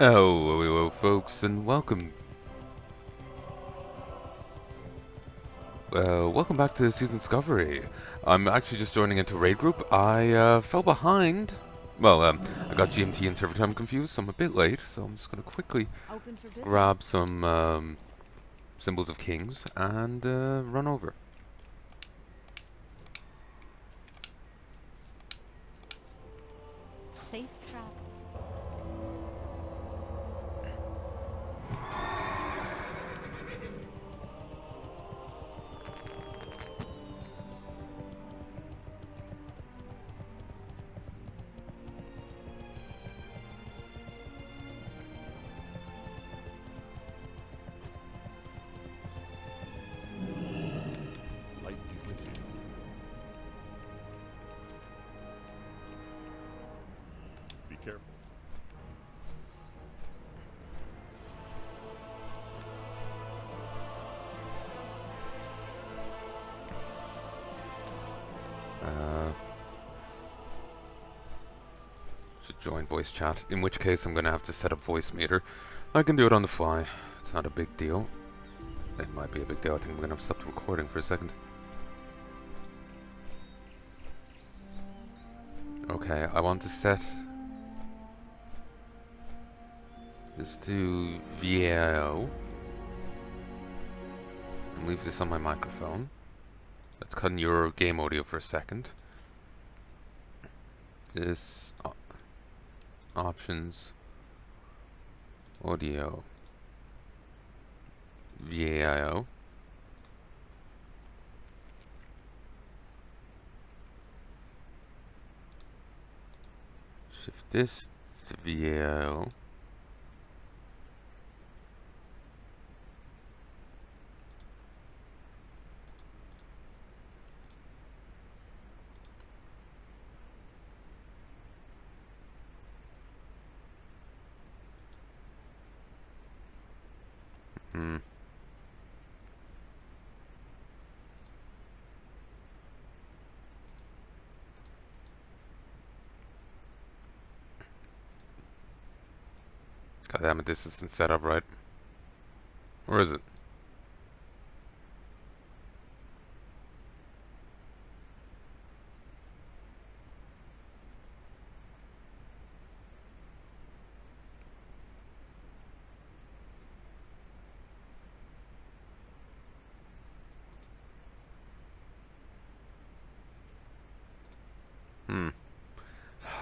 Hello, folks, and welcome back to Season Discovery. I'm actually just joining into raid group. I fell behind. I got GMT and server time confused, so I'm a bit late. So I'm just gonna quickly grab some symbols of kings and run over. Safe travels. Light be with you. Be careful. Should join voice chat. In which case, I'm gonna have to set up voice meter. I can do it on the fly. It's not a big deal. It might be a big deal. I think I'm gonna have to stop the recording for a second. Okay, I want to set this to VAO and leave this on my microphone. Let's cut in your game audio for a second. This options audio VAO. Shift this to VAO. God damn it, this isn't set up right. Or is it?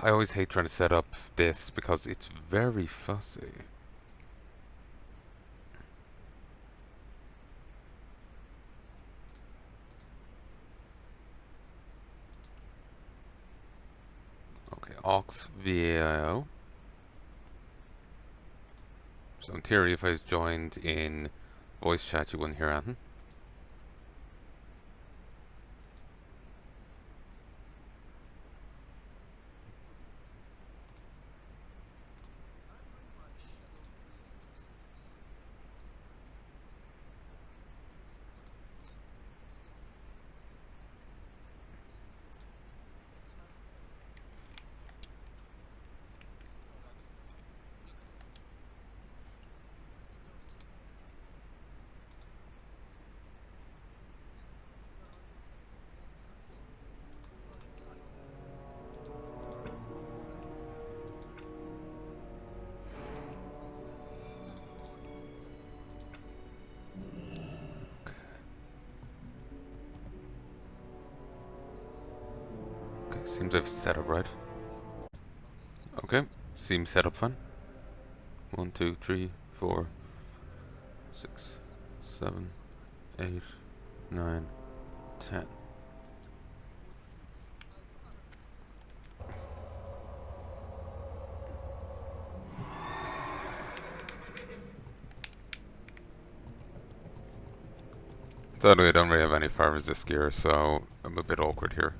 I always hate trying to set up this because it's very fussy. Okay, aux VAO. So in theory, if I was joined in voice chat, you wouldn't hear anything. Okay, seems I've set up right. Okay, seems set up fine. 1, 2, 3, 4, 6, 7, 8, 9, 10. Sadly, I don't really have any fire resist gear, so I'm a bit awkward here.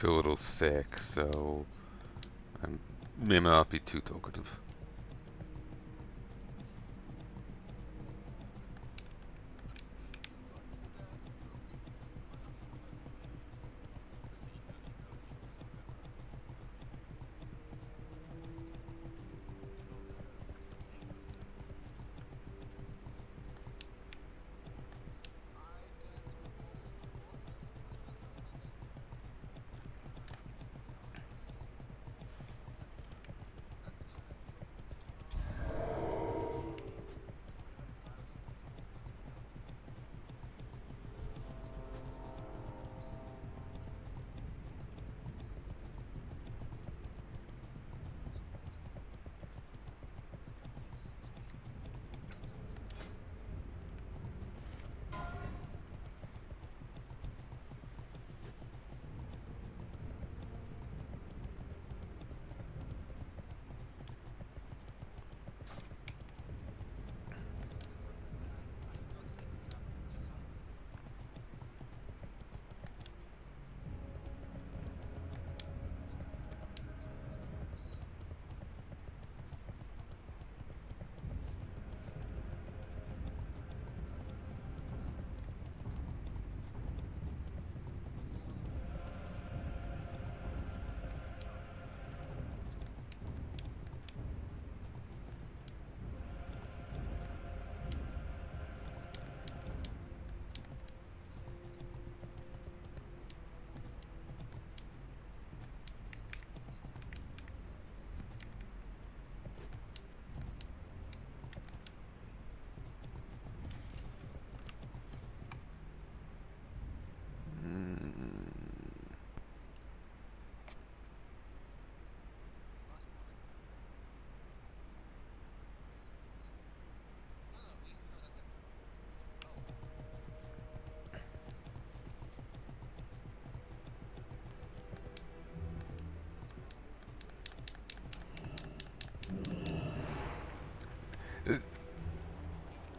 feel a little sick, so I may not be too talkative.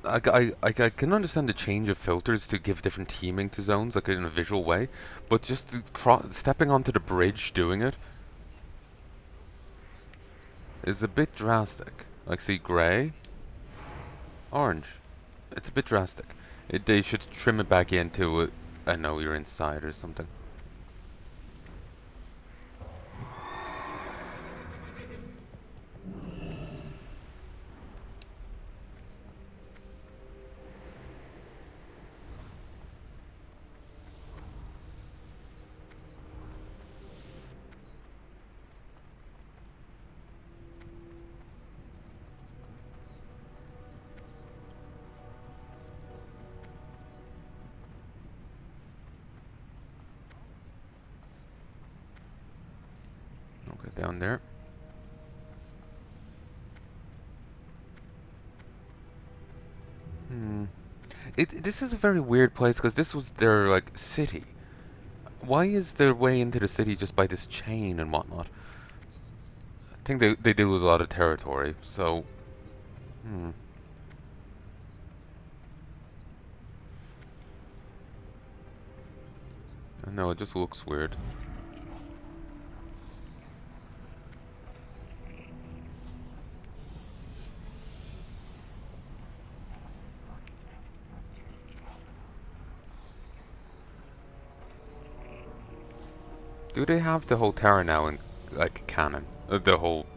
I can understand the change of filters to give different teaming to zones, like in a visual way, but just stepping onto the bridge doing it is a bit drastic. Like, see, grey, orange. It's a bit drastic. They should trim it back into it. I know you're inside or something. Okay, down there. Hmm. This is a very weird place because this was their like city. Why is their way into the city just by this chain and whatnot? I think they do lose a lot of territory. So, hmm. I know it just looks weird. Do they have the whole tower now in like canon? The whole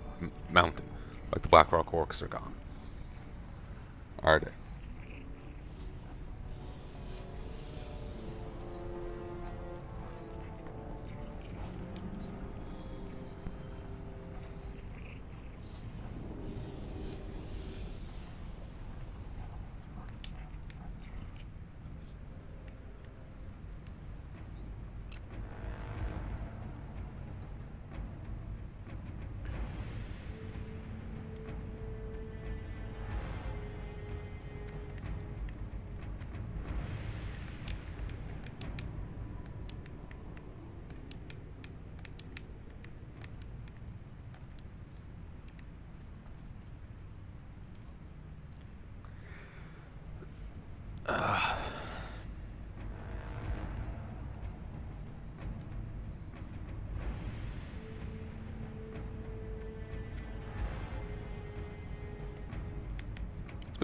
mountain, like the Blackrock orcs are gone. Are they?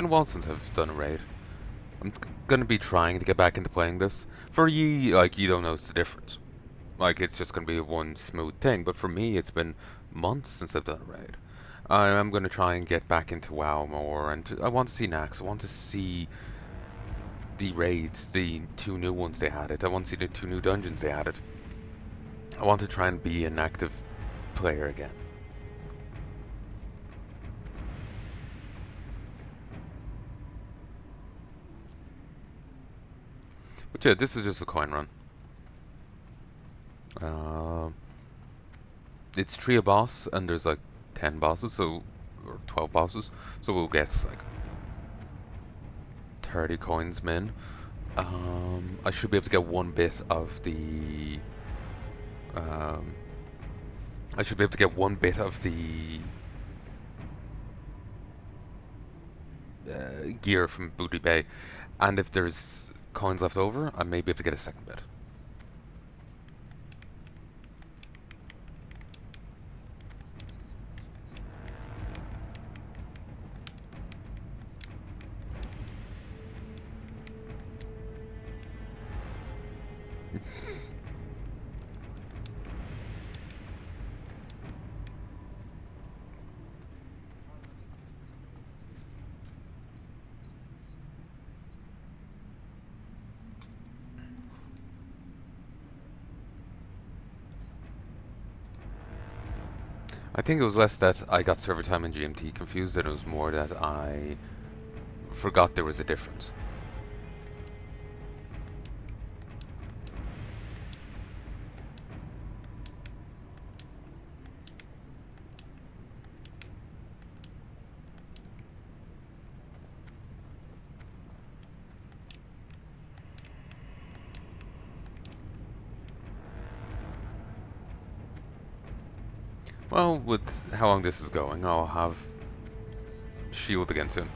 been a while since I've done a raid. I'm gonna be trying to get back into playing this. For ye, like, you don't notice the difference. Like, it's just gonna be one smooth thing. But for me, it's been months since I've done a raid. I'm gonna try and get back into WoW more, and I want to see Nax. I want to see the raids, the 2 new ones they added. I want to see the 2 new dungeons they added. I want to try and be an active player again. But yeah, this is just a coin run. It's 3 a boss, and there's like 10 bosses, so or 12 bosses, so we'll get like 30 coins min. I should be able to get one bit of the. I should be able to get one bit of the gear from Booty Bay, and if there's coins left over, I may be able to get a second bit. I think it was less that I got server time and GMT confused, than it was more that I forgot there was a difference. Well, with how long this is going, I'll have shield again soon.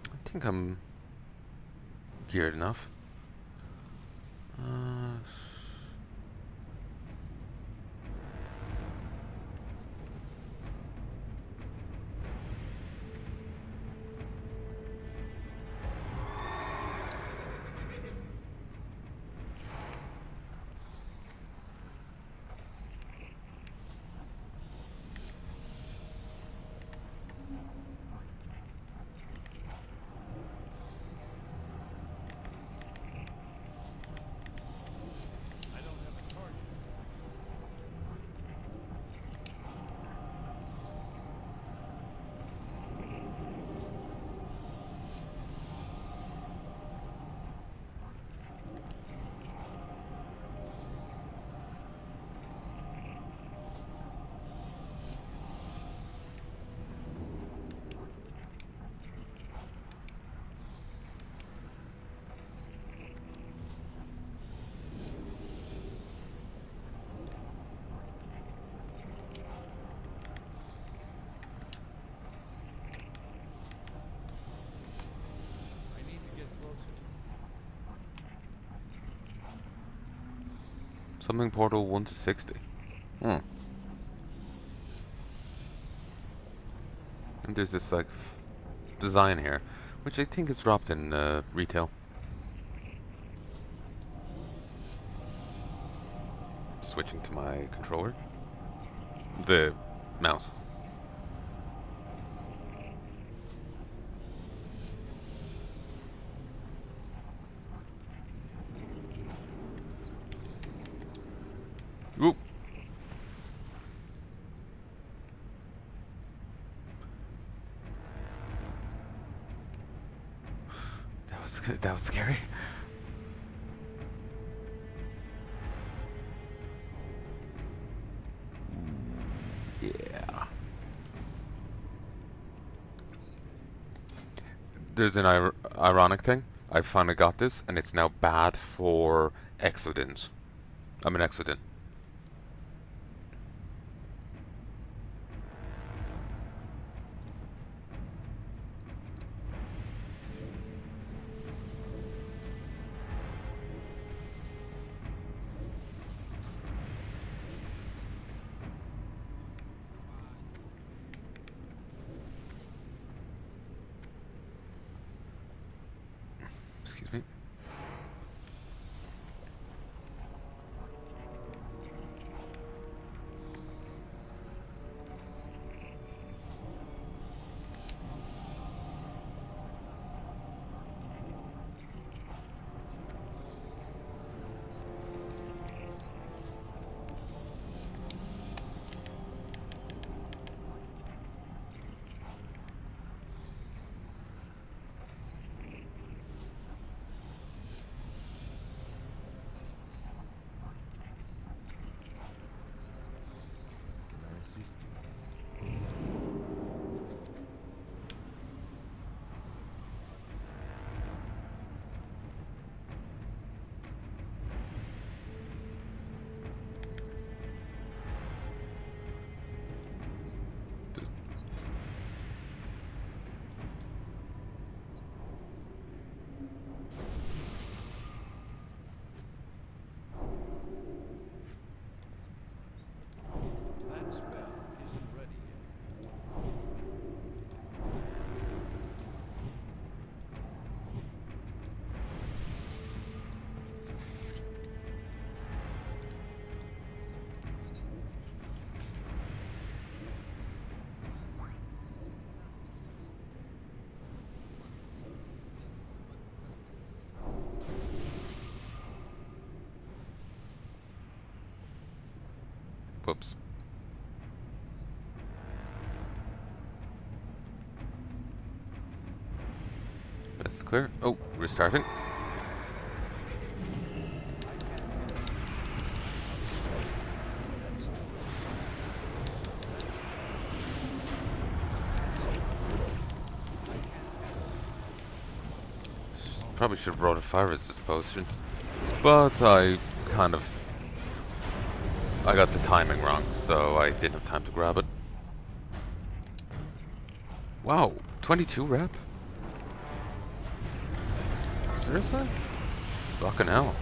I think I'm geared enough. Something portal 1 to 60. Hmm. And there's this like design here, which I think is dropped in retail. Switching to my controller. The mouse. Oop. That was scary. Yeah. There's an ironic thing. I finally got this, and it's now bad for exodins. I'm an exodin. That spell isn't ready yet. Whoops. That's clear. Oh, restarting. Probably should have brought a fire resist potion, but I got the timing wrong, so I didn't have time to grab it. Wow, 22 rep? Seriously? Fucking hell.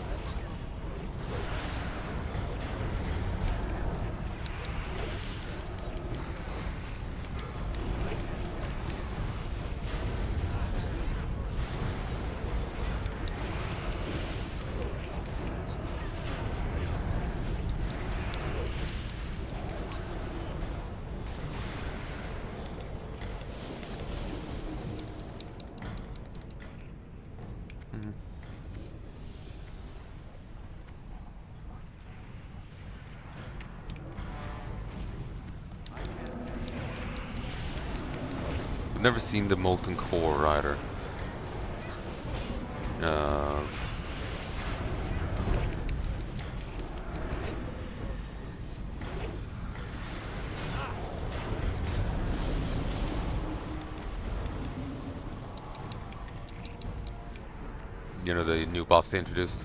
I've never seen the Molten Core either. You know, the new boss they introduced.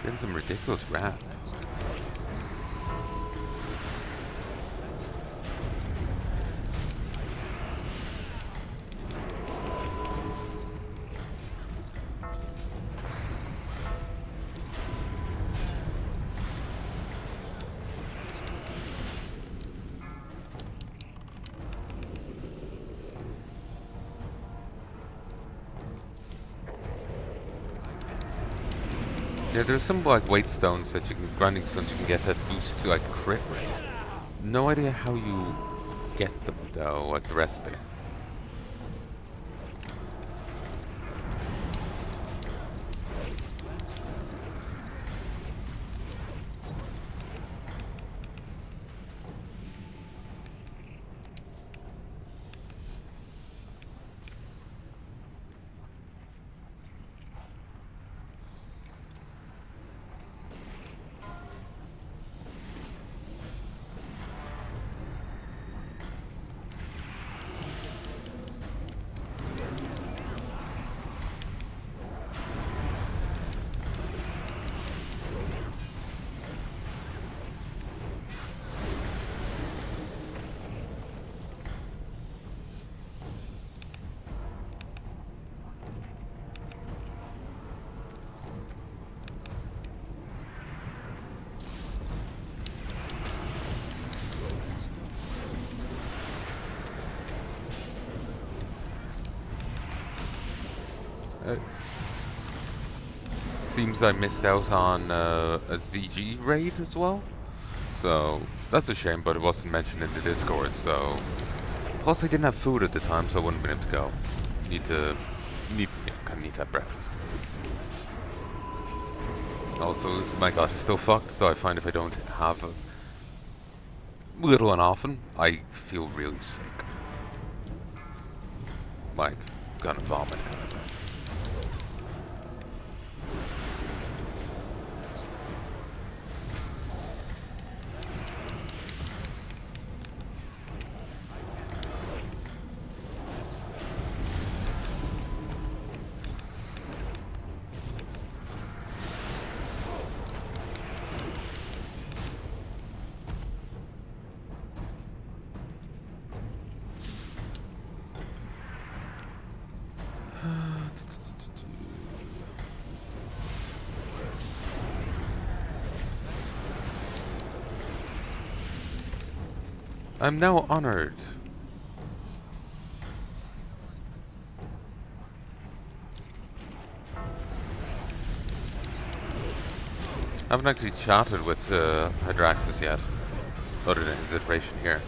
Getting some ridiculous rap. Yeah, there's some like weight stones that you can, grinding stones you can get that boost to like crit rate. No idea how you get them though, like the recipe. seems I missed out on a ZG raid as well. So that's a shame, but it wasn't mentioned in the Discord. So plus I didn't have food at the time, so I wouldn't have been able to go. Kind of need to have breakfast. Also, my gut is still fucked, so I find if I don't have a little and often, I feel really sick. Like, gonna vomit kind of thing. I'm now honored. I haven't actually chatted with Hydraxis yet, other than his iteration here.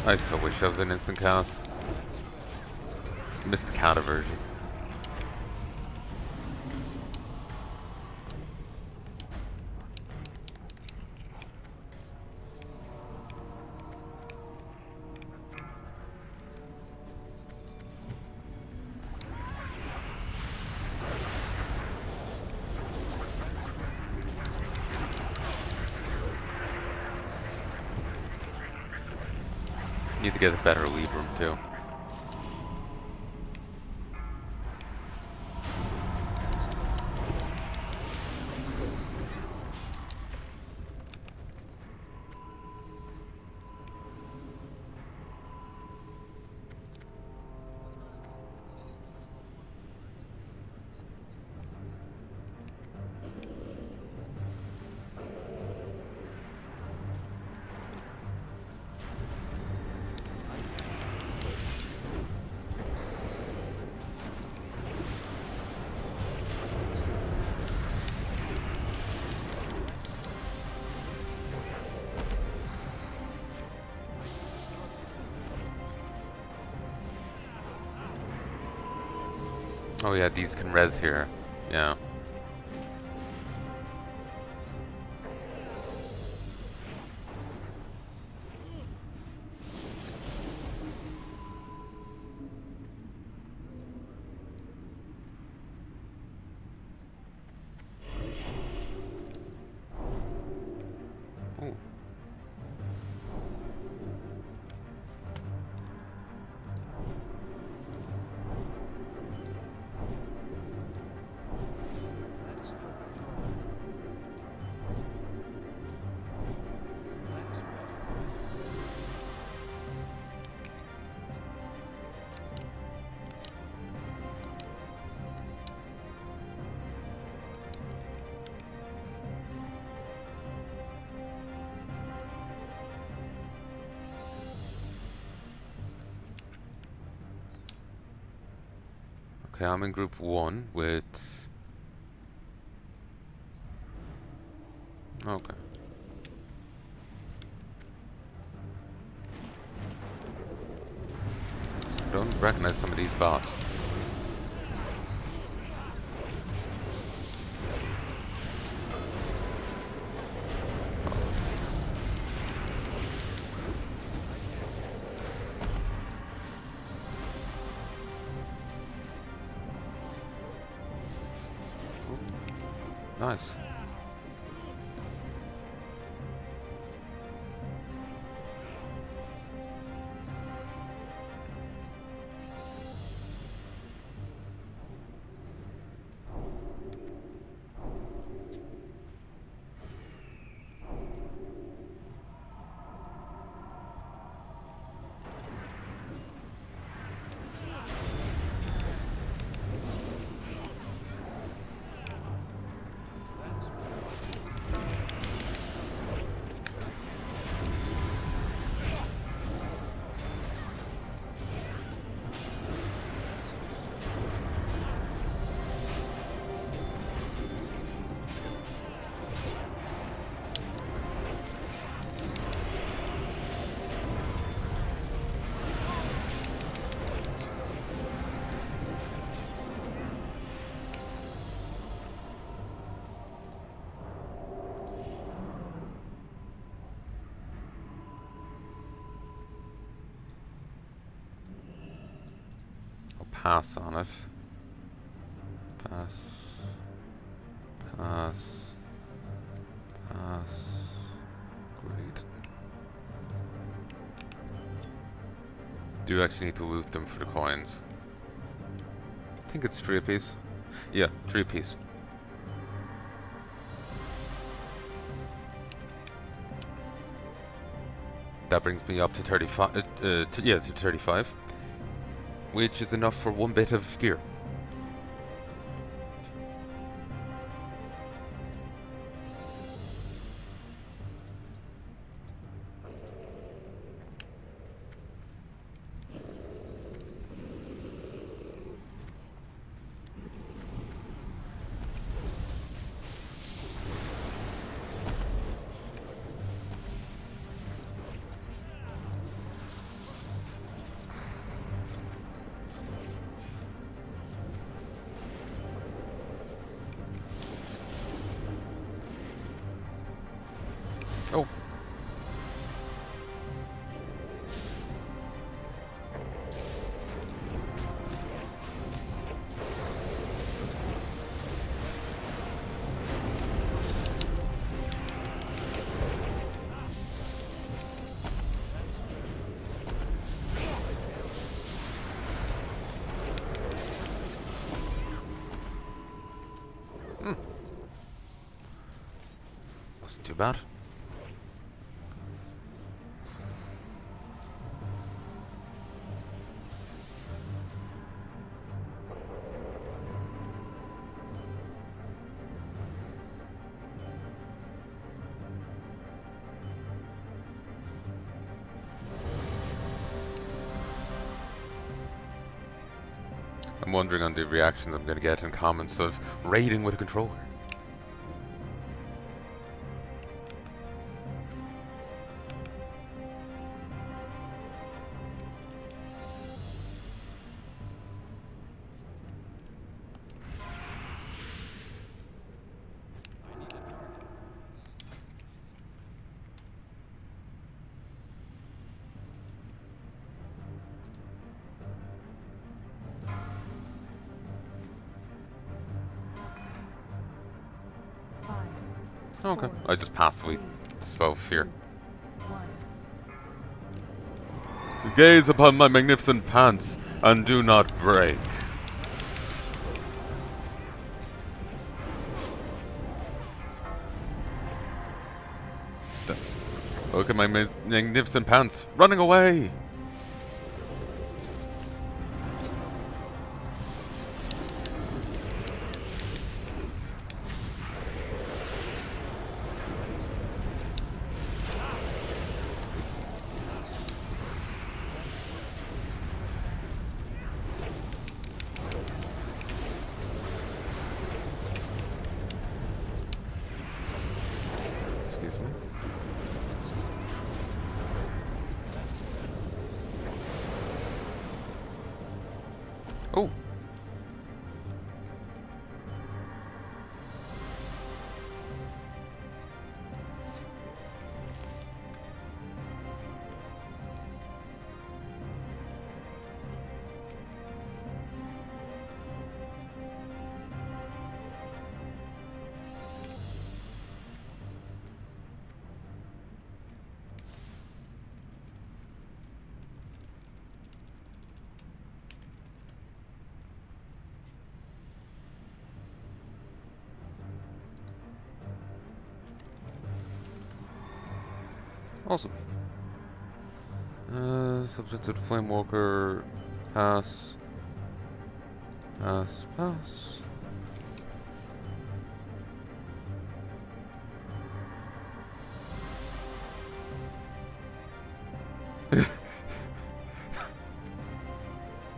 I still wish I was an instant cast. Missed the counter version. Need to get a better lead room too. Oh yeah, these can res here. Yeah. Oh. Let's start the tour. Let's Okay, I'm in group 1 with... Okay. I don't recognize some of these bots. Nice. pass on it. Pass. Pass. Pass. Great. Do actually need to loot them for the coins. I think it's 3 apiece. Yeah, 3 apiece. That brings me up to 35. To 35, which is enough for 1 bit of gear. Oh. Wasn't too bad. I'm wondering on the reactions I'm going to get in comments of raiding with a controller. I need a target. Okay, I just passively dispel fear. Gaze upon my magnificent pants and do not break. Look at my magnificent pants running away. Excuse me. Oh. Awesome. Subject to the Flame Walker. Pass. Pass. Pass.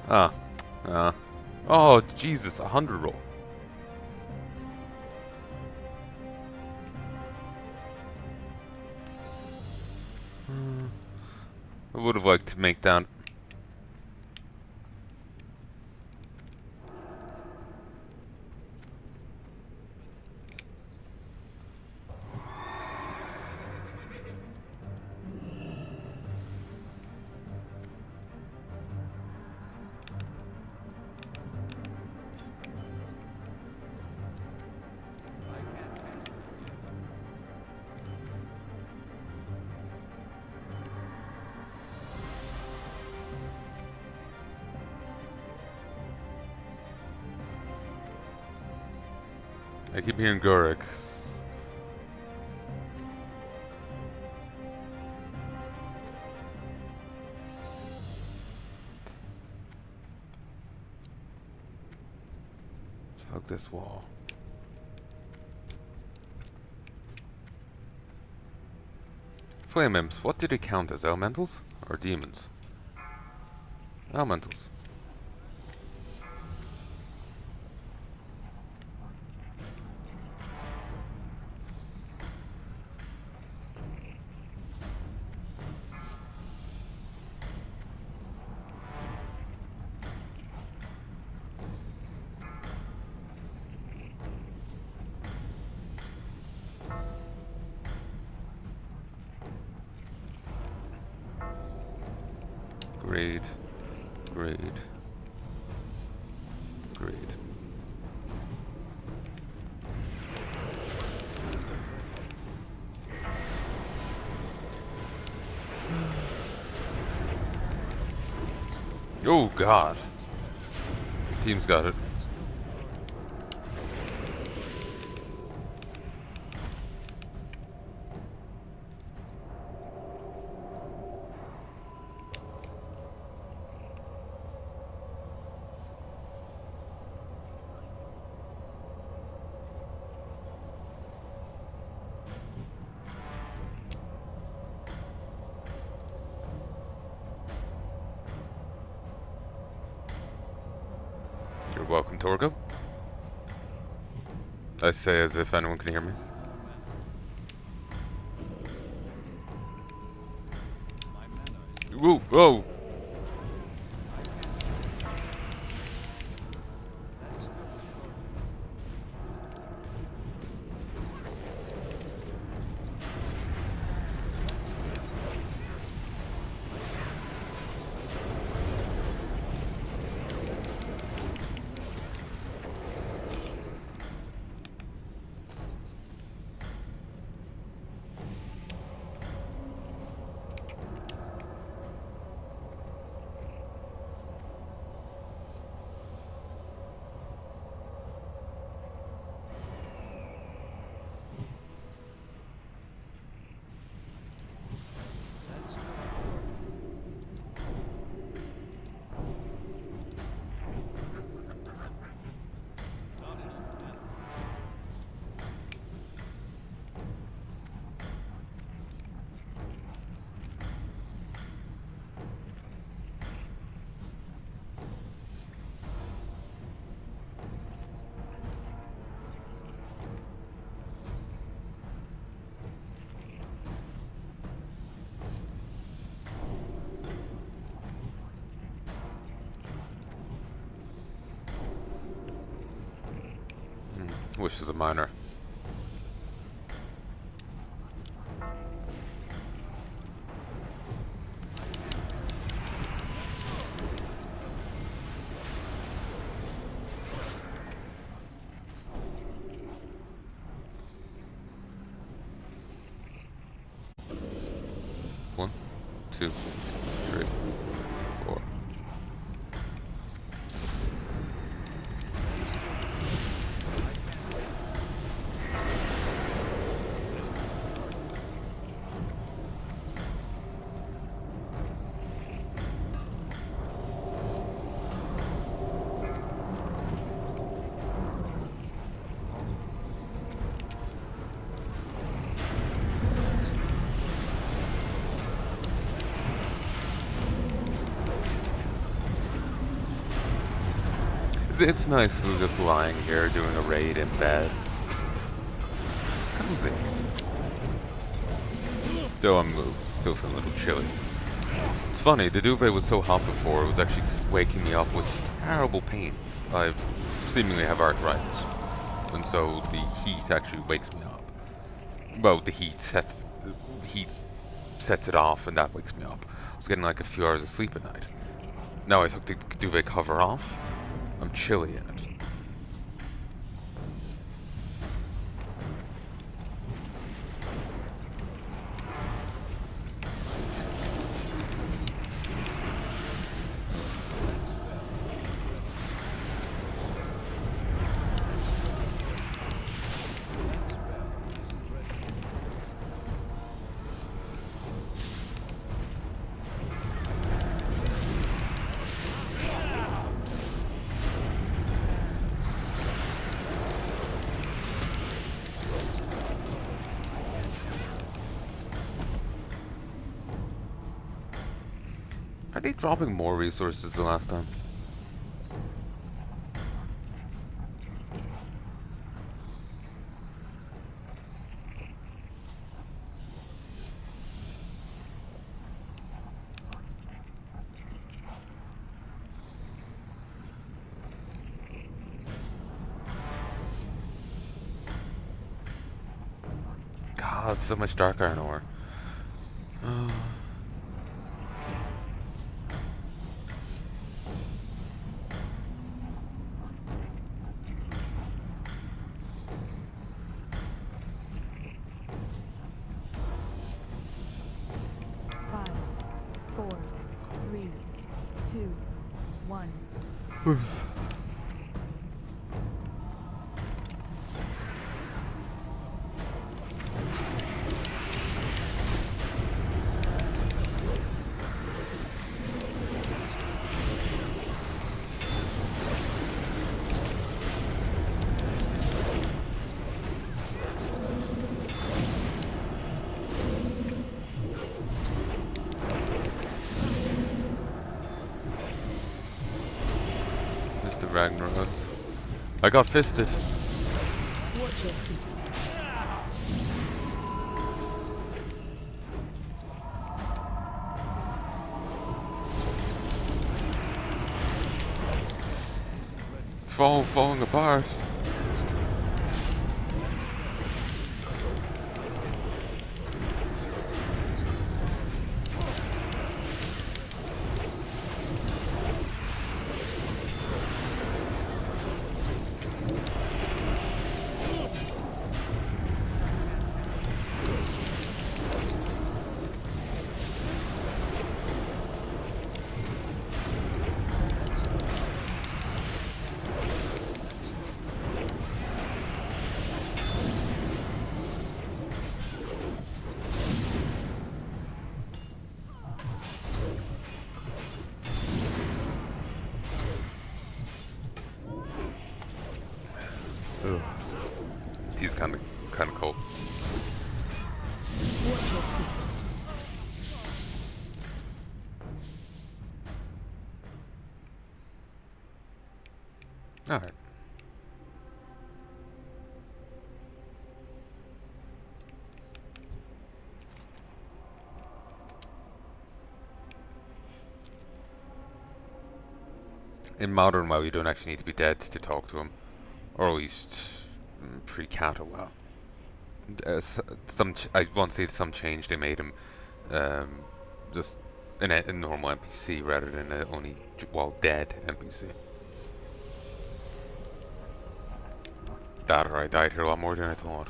Ah. Ah. Oh, Jesus, 100 roll. I would have liked to make that. I keep hearing Gurik. Let's hug this wall. Flame imps, what do they count as? Elementals? Or demons? Elementals. Grade. Grade. Grade. Oh god. Team's got it. You're welcome, Torgo. I say as if anyone can hear me. Whoa, whoa! Wish is a minor. One, two, three, four. It's nice to just lying here doing a raid in bed. It's cozy. Though I'm still feeling a little chilly. It's funny, the duvet was so hot before, it was actually waking me up with terrible pains. I seemingly have arthritis. And so the heat actually wakes me up. Well, the heat sets it off and that wakes me up. I was getting like a few hours of sleep at night. Now I took the duvet cover off. I'm chilly in it. Are they dropping more resources than last time? God, so much dark iron ore. Oh. Five, four, three, two, one. Mr. Ragnaros. I got fisted. Watch it. It's falling apart. Ugh. He's kind of cold. Watch your feet. All right. In modern WoW, you don't actually need to be dead to talk to him, or at least pre-Kata WoW. I won't say some change they made him just a normal NPC rather than a only while dead NPC. That or I died here a lot more than I thought.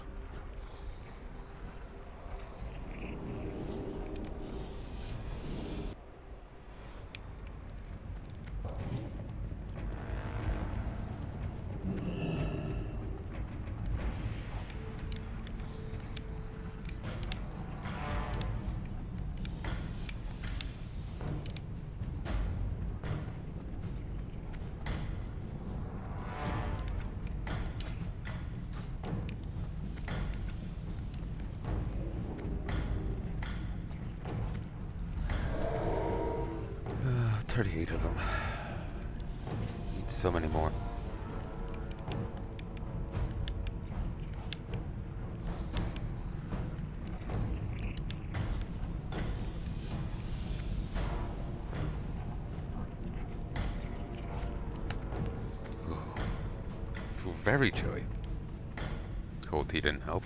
Uh, 38 of them. Need so many more. Feel very chilly. Cold tea didn't help.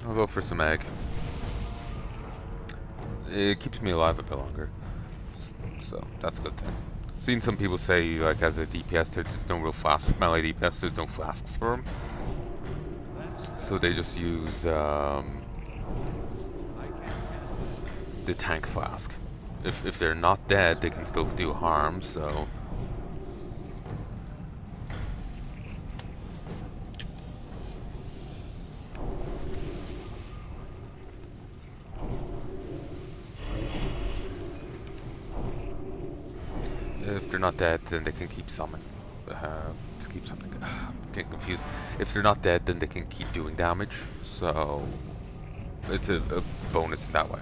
I'll go for some egg. It keeps me alive a bit longer, so that's a good thing. Seen some people say, like, as a DPS, there's just no real flask. Melee DPS, there's no flasks for them. So they just use the tank flask. If they're not dead, they can still do harm, so... If they're not dead, then they can keep summoning. Just keep summoning. I'm getting confused. If they're not dead, then they can keep doing damage, so... It's a bonus in that way.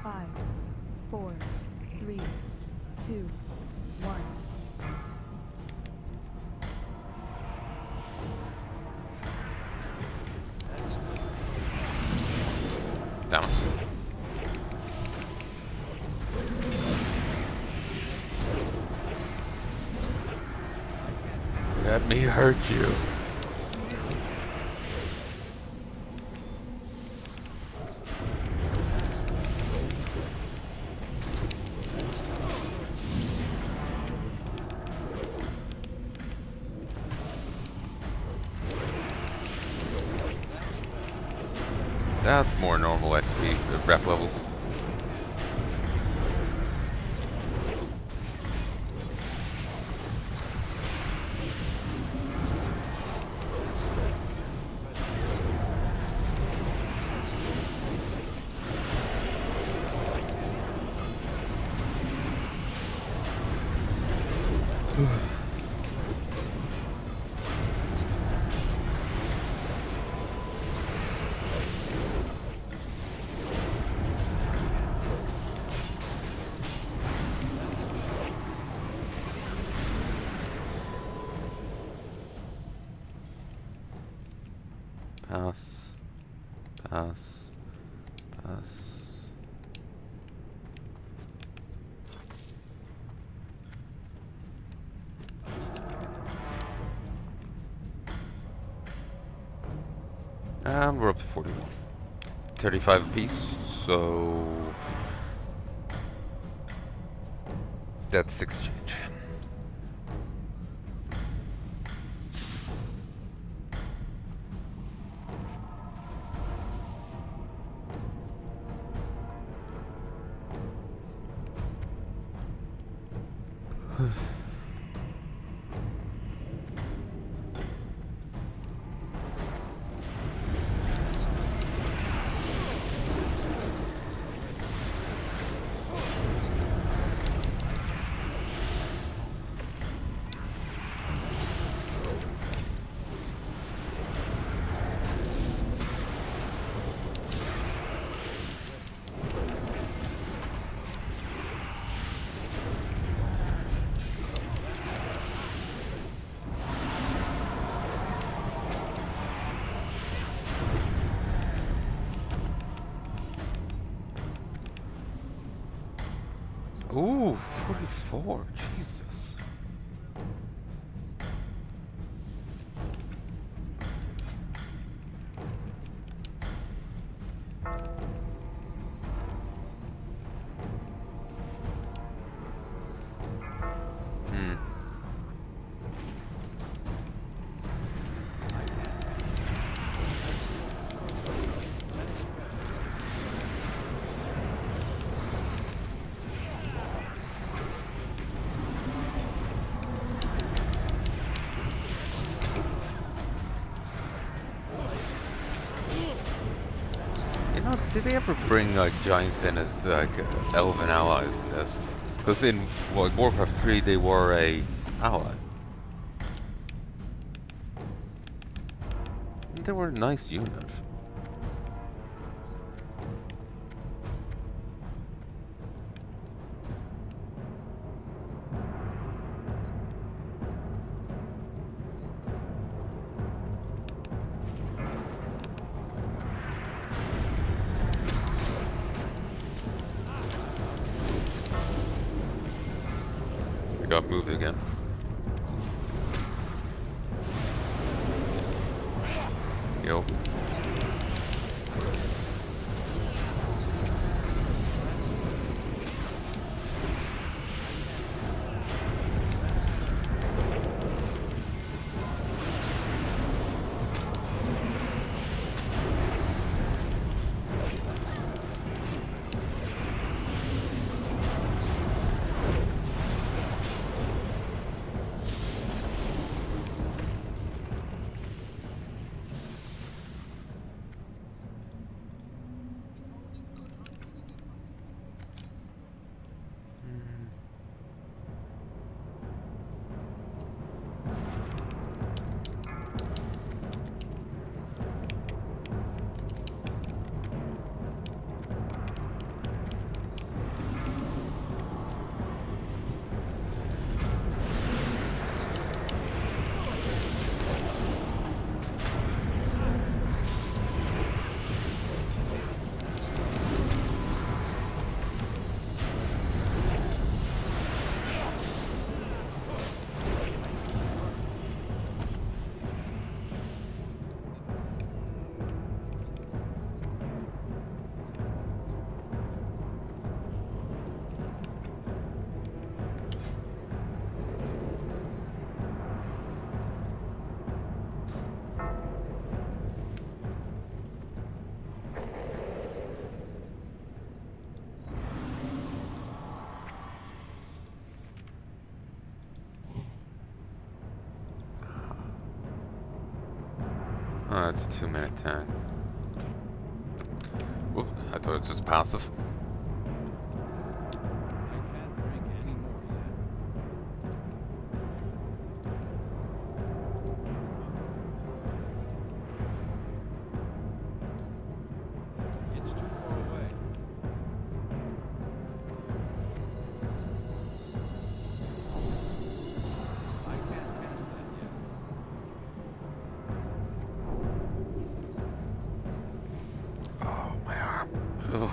Five, four, three, two, one. Damn it. Let me hurt you. That's more normal XP, rep levels. Pass. Pass. Pass. And we're up to 41. 35 apiece, so... That's 6 change. Ooh, 44, Jesus. did they ever bring like giants in as like elven allies in this? Because in like Warcraft 3 they were a ally. And they were a nice unit. We got moved again. Yo. Oh, it's a 2-minute tank. Whoop, I thought it was just passive. I can't drink any more yet. It's too far away. I can't cast that yet. Oh, my arm. Ugh.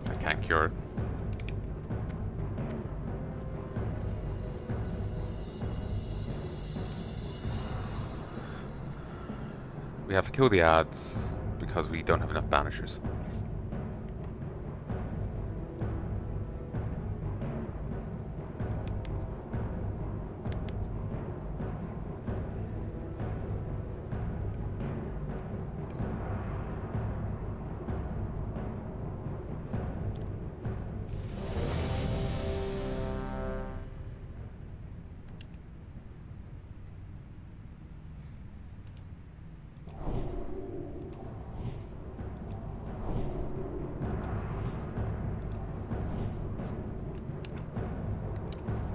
I can't cure it. We have to kill the ads because we don't have enough banishers.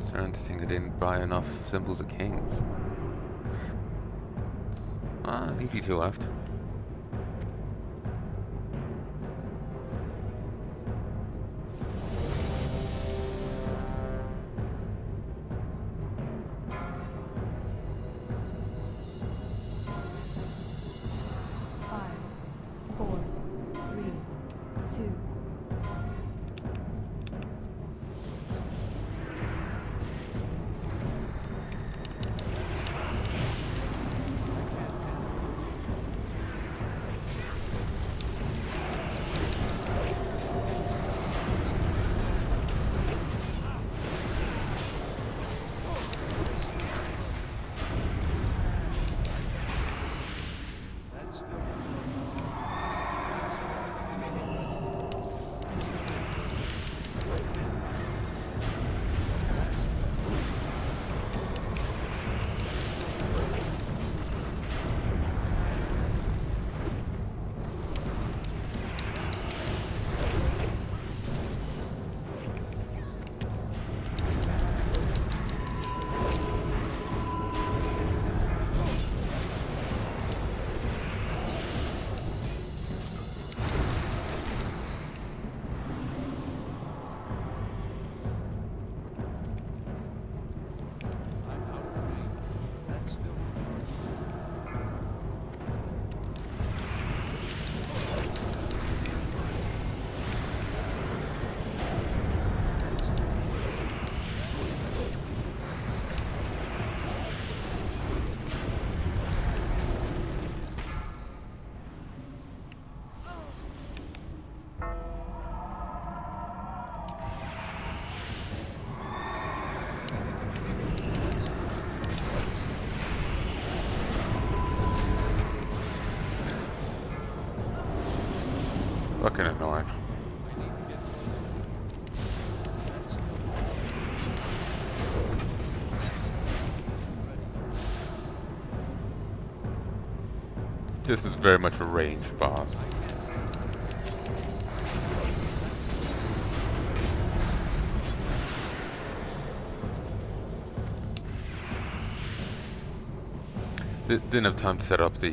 Starting to think I didn't buy enough symbols of kings. Ah, 82 left. Five, four, three, Fucking annoying. I need to get closer. That's This is very much a ranged boss. Didn't have time to set up the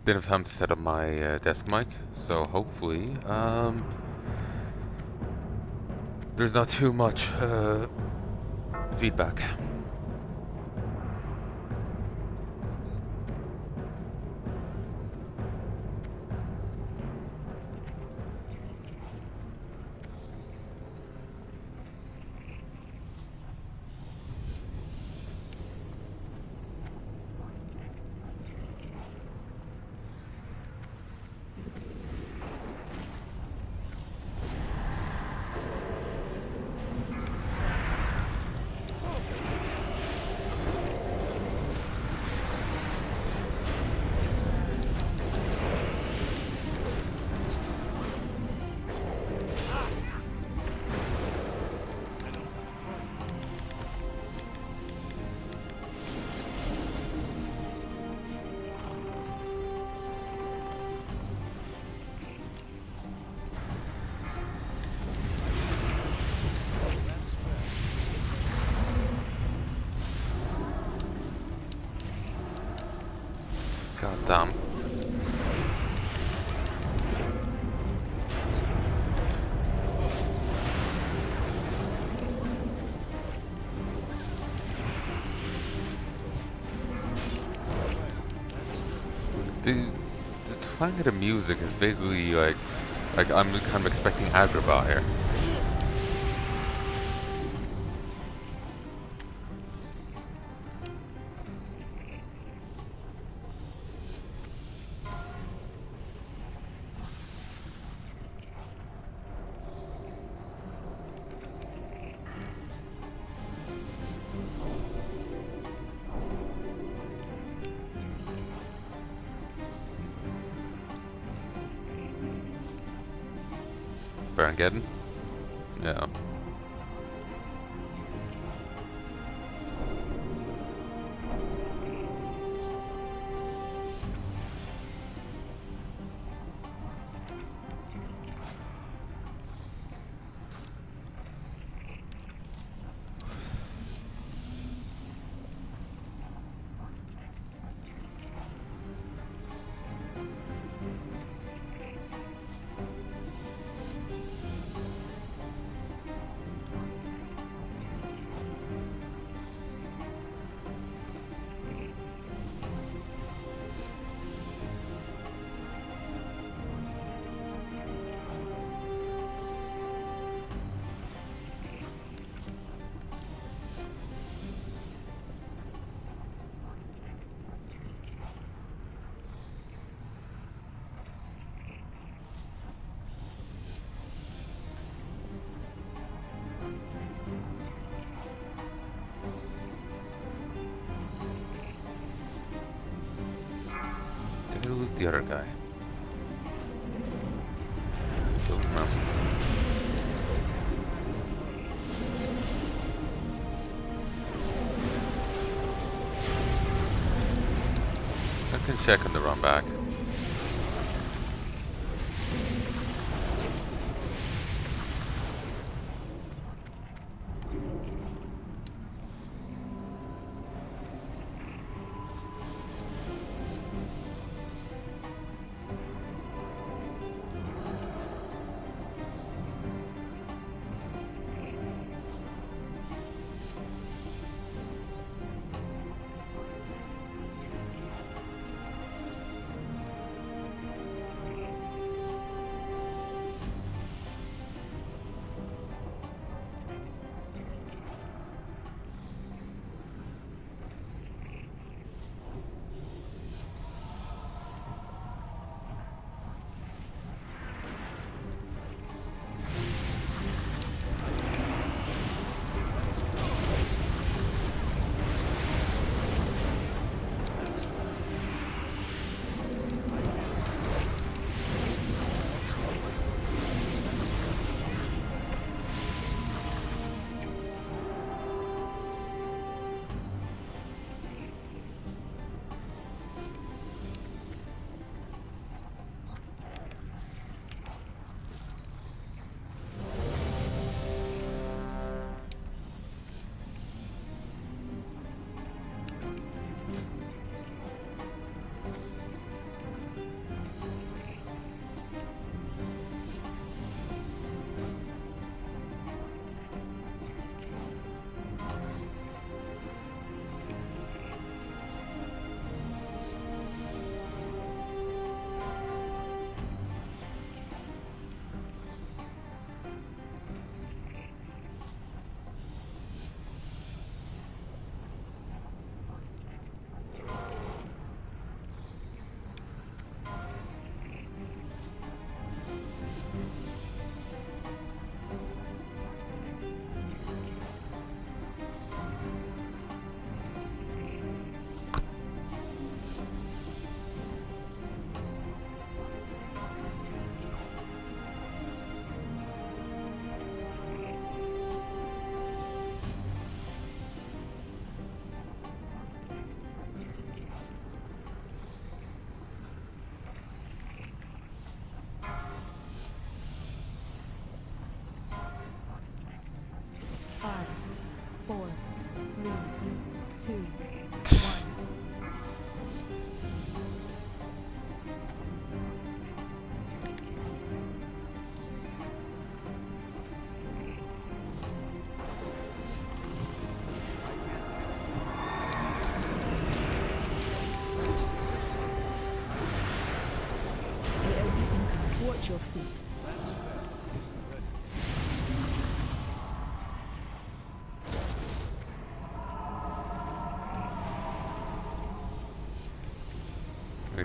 didn't have time to set up my desk mic, so hopefully there's not too much feedback. God damn. The twang of the music is vaguely like I'm kind of expecting Agrabah here. Barangeddon? Yeah. Who's the other guy? Don't know. I can check on the run back.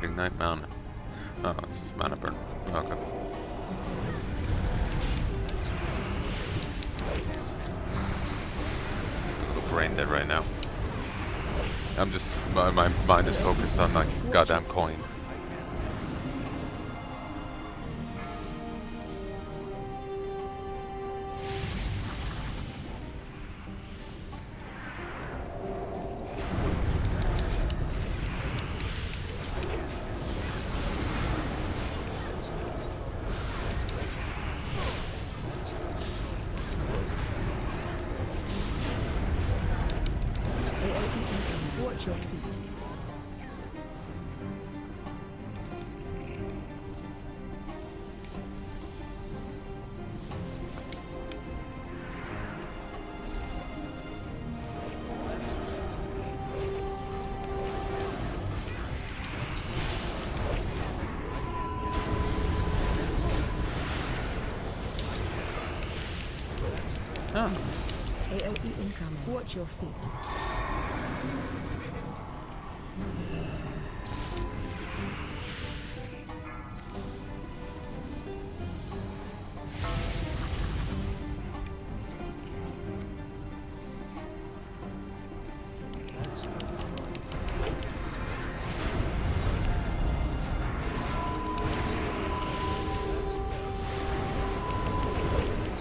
Reignite mana. Oh, it's just mana burn. Okay. A little brain dead right now. I'm just, my mind is focused on that goddamn coin. Watch your feet. Oh. AOE incoming. Watch your feet.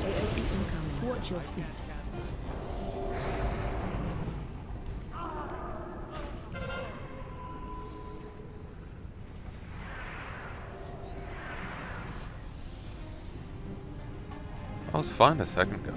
AOE incoming. Watch your feet. I was fine a second ago.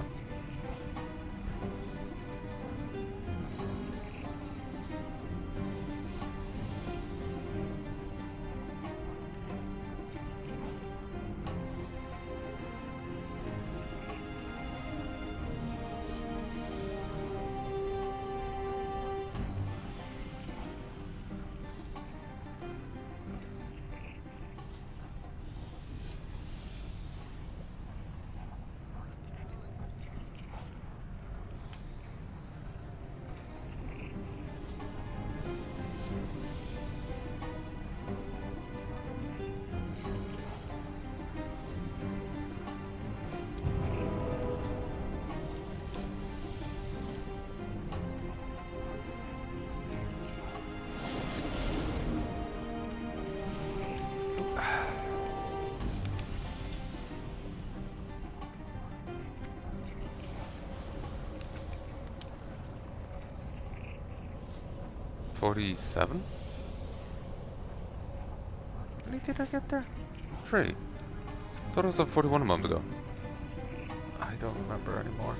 $47? How many did I get there? 3. Thought it was at 41 a moment ago. I don't remember anymore.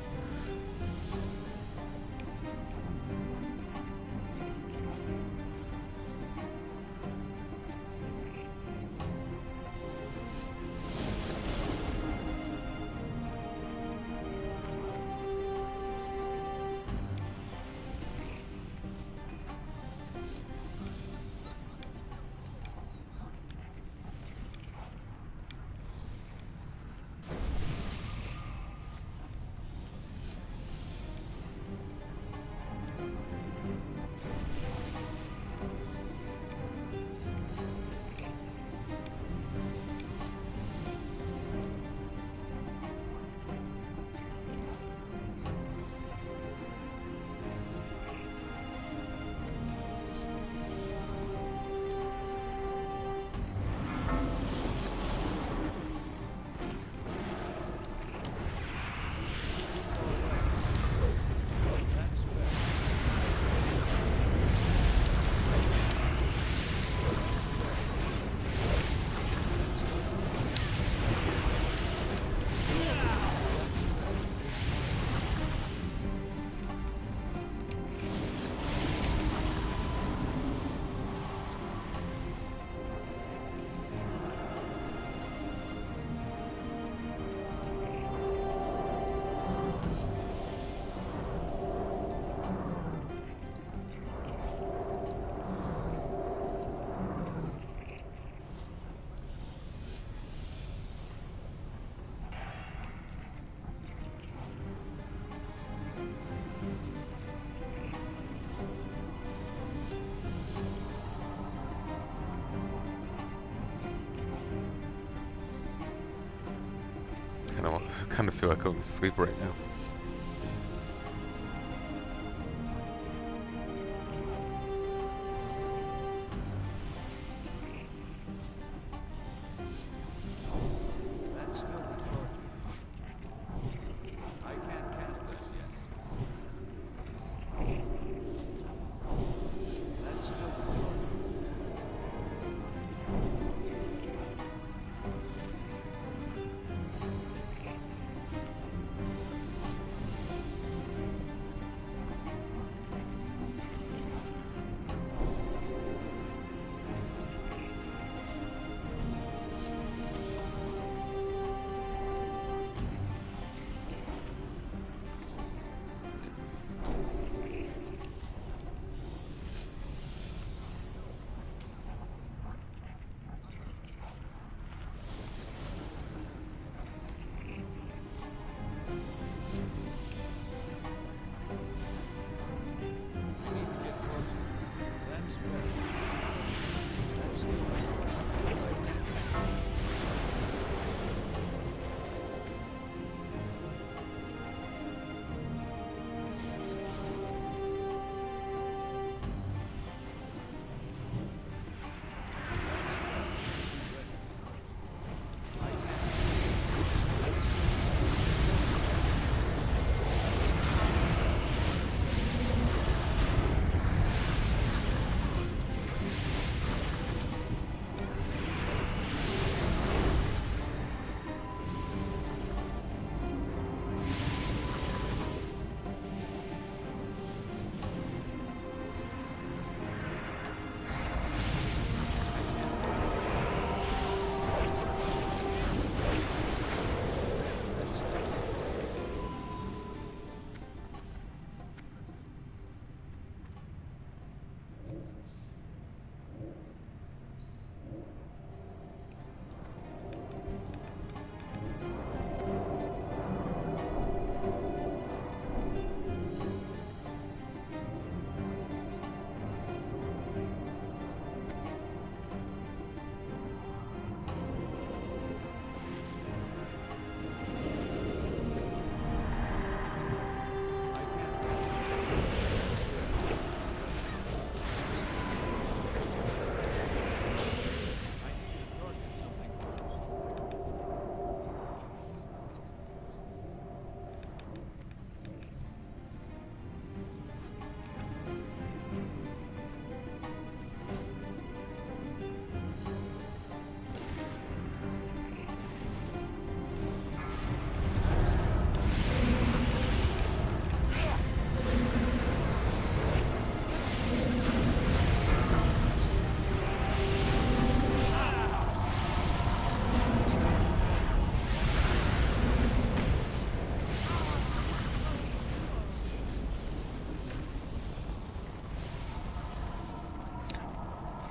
kind of feel like I'm asleep right now. That's still recharging. I can't cast that yet. That's still recharging. I need to get closer. That's better. That's still recharging. I can't.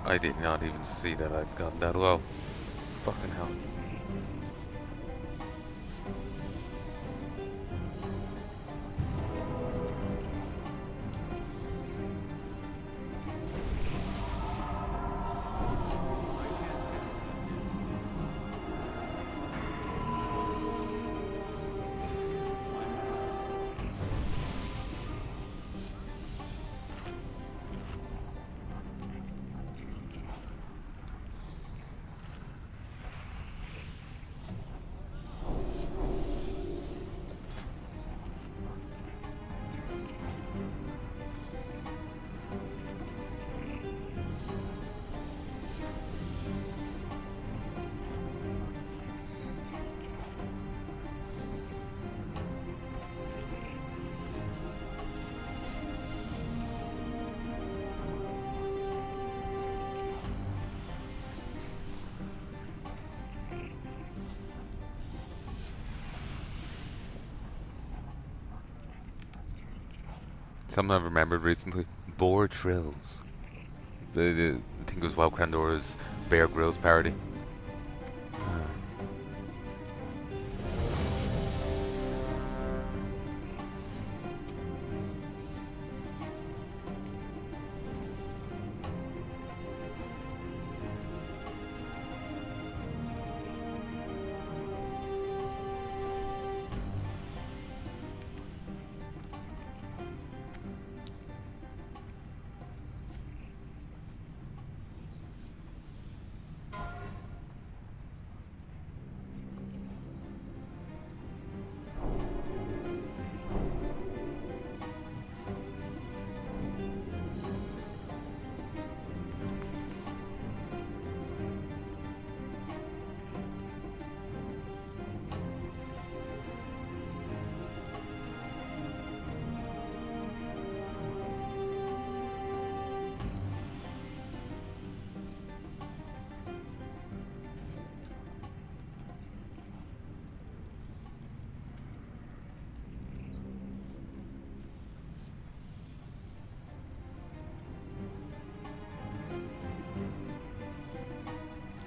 I did not even see that I'd gotten that low. Fucking hell. Something I've remembered recently. Boar Trills. I think it was WoW Crandora's Bear Grylls parody.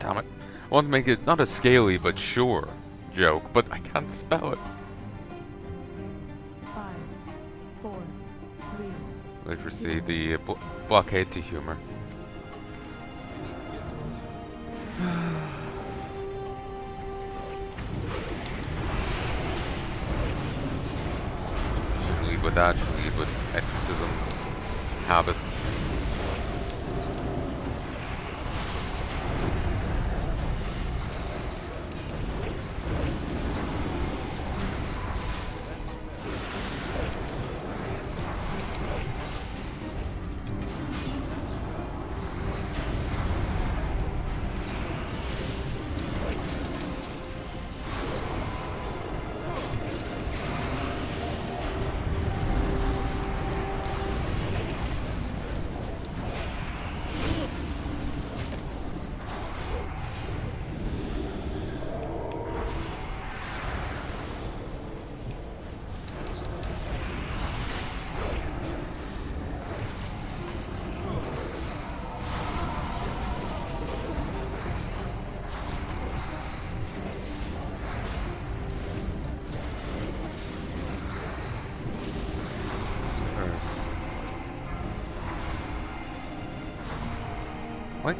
Damn it. I want to make it not a scaly but sure joke, but I can't spell it. 5, 4, 3. Literacy, the blockade to humor. Should lead with that, should lead with exorcism habits. What?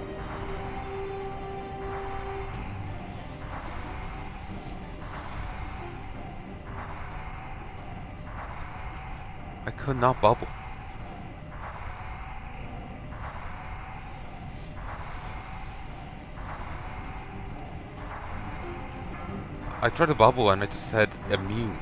I could not bubble. I tried to bubble and it just said immune.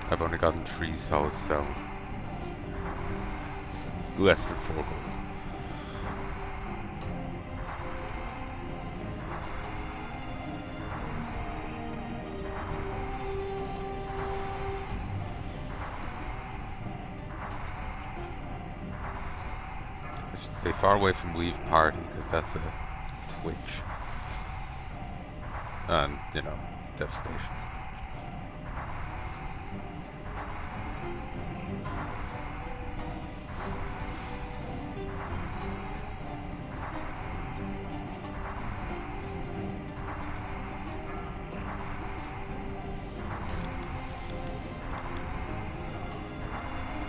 I've only gotten 3 solid stone. Less than 4 gold. I should stay far away from leave party because that's a twitch. And, you know, devastation.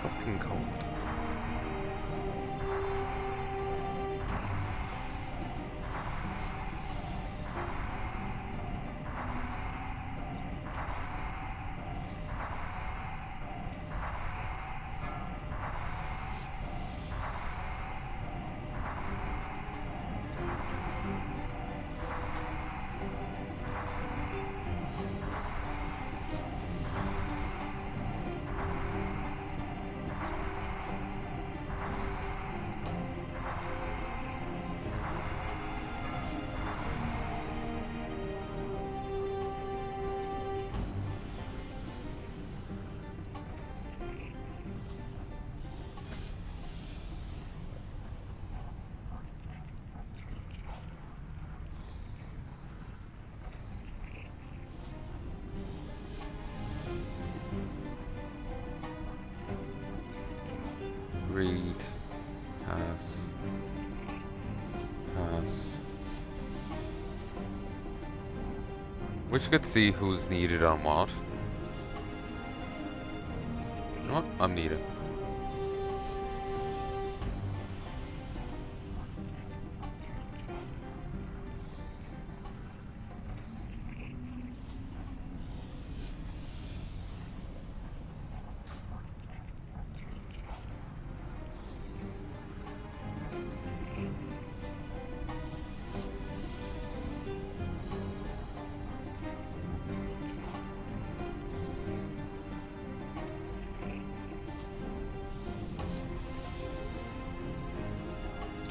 Fucking cold. Read. Pass. Pass. Wish I could see who's needed on what. You know what? I'm needed.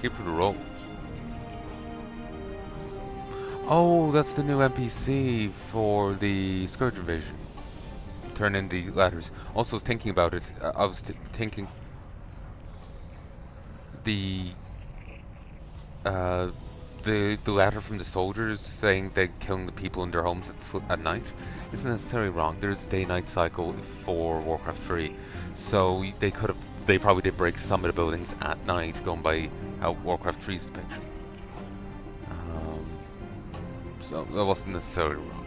here for the rolls. Oh, that's the new NPC for the Scourge invasion. Turn in the ladders. Also, thinking about it, I was thinking the uh, the ladder from the soldiers saying they're killing the people in their homes at night isn't necessarily wrong. There's a day-night cycle for Warcraft 3, so they probably did break some of the buildings at night, going by how Warcraft 3's depiction. So that wasn't necessarily wrong.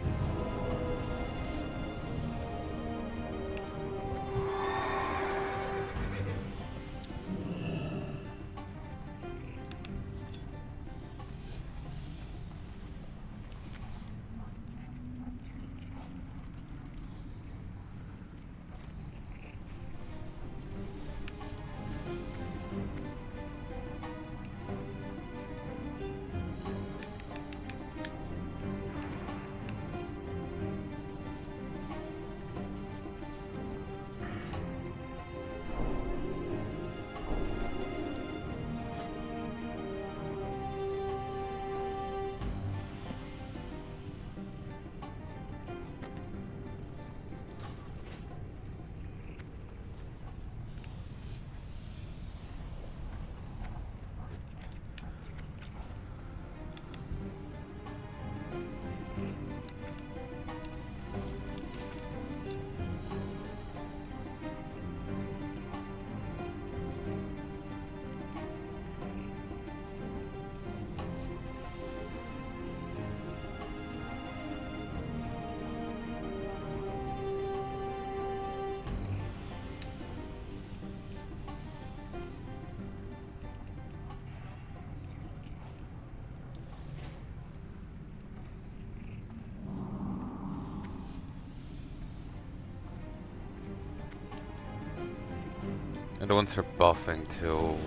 And the ones are buffing till...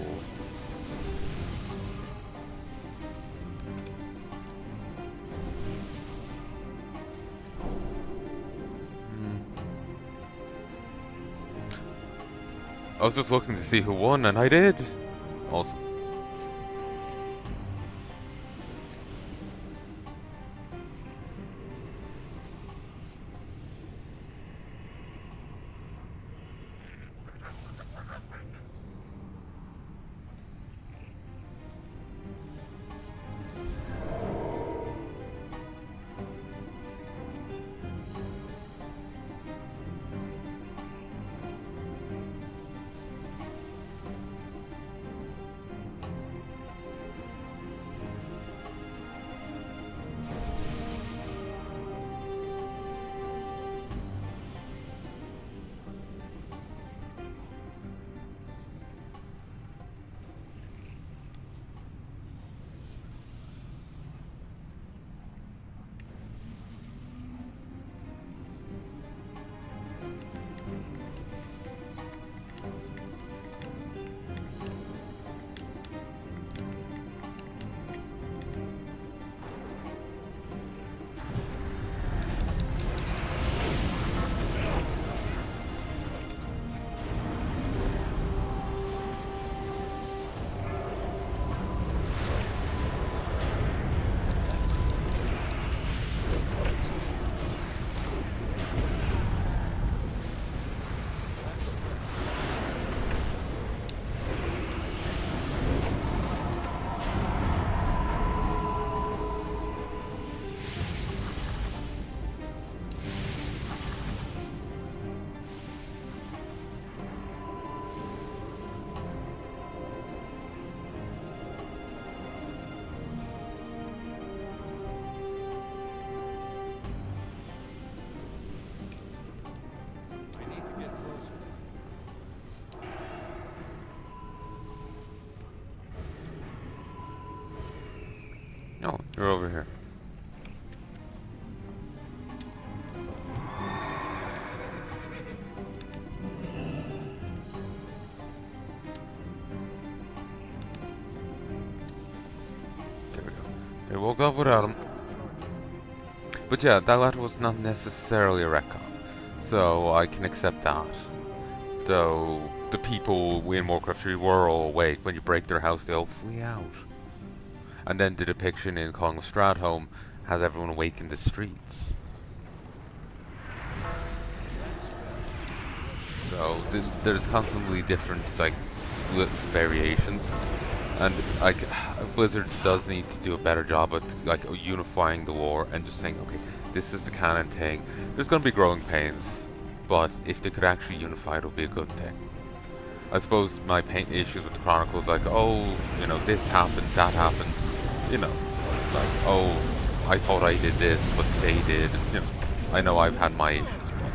I was just looking to see who won, and I did! Awesome. No, you're over here. There we go. It walked off without him. But yeah, that ladder was not necessarily a retcon, so I can accept that. Though the people in Warcraft 3 were all awake. When you break their house, they all flee out. And then the depiction in Calling of Stratholme has everyone awake in the streets. So there's constantly different like variations, and like Blizzard does need to do a better job at like unifying the war and just saying, okay, this is the canon thing. There's going to be growing pains, but if they could actually unify, it would be a good thing. I suppose my issues with the Chronicles, like, oh, you know, this happened, that happened, you know, like, oh, I thought I did this, but they did, and, you know, I know I've had my issues, but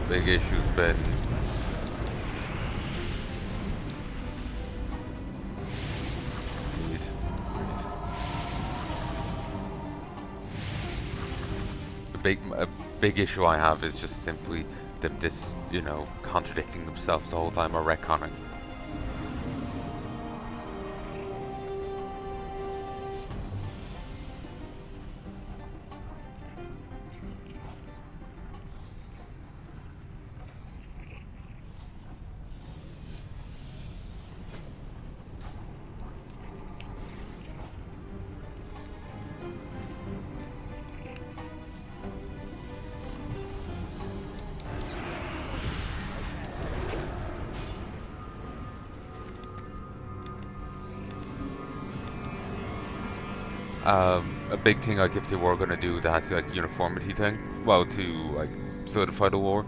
big issue's been a big issue I have is just simply them you know, contradicting themselves the whole time or retconning. A big thing, like if they were going to do that like uniformity thing, well, to like solidify the war,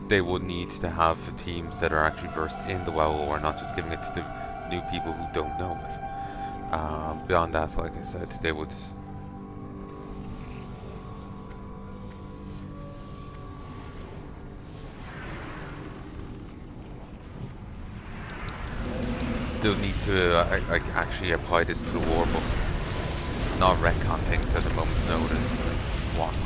they would need to have teams that are actually versed in the WoW lore, not just giving it to the new people who don't know it. Beyond that, like I said, they would they'll need to like actually apply this to the war books, not retcon things at a moment's notice and whatnot.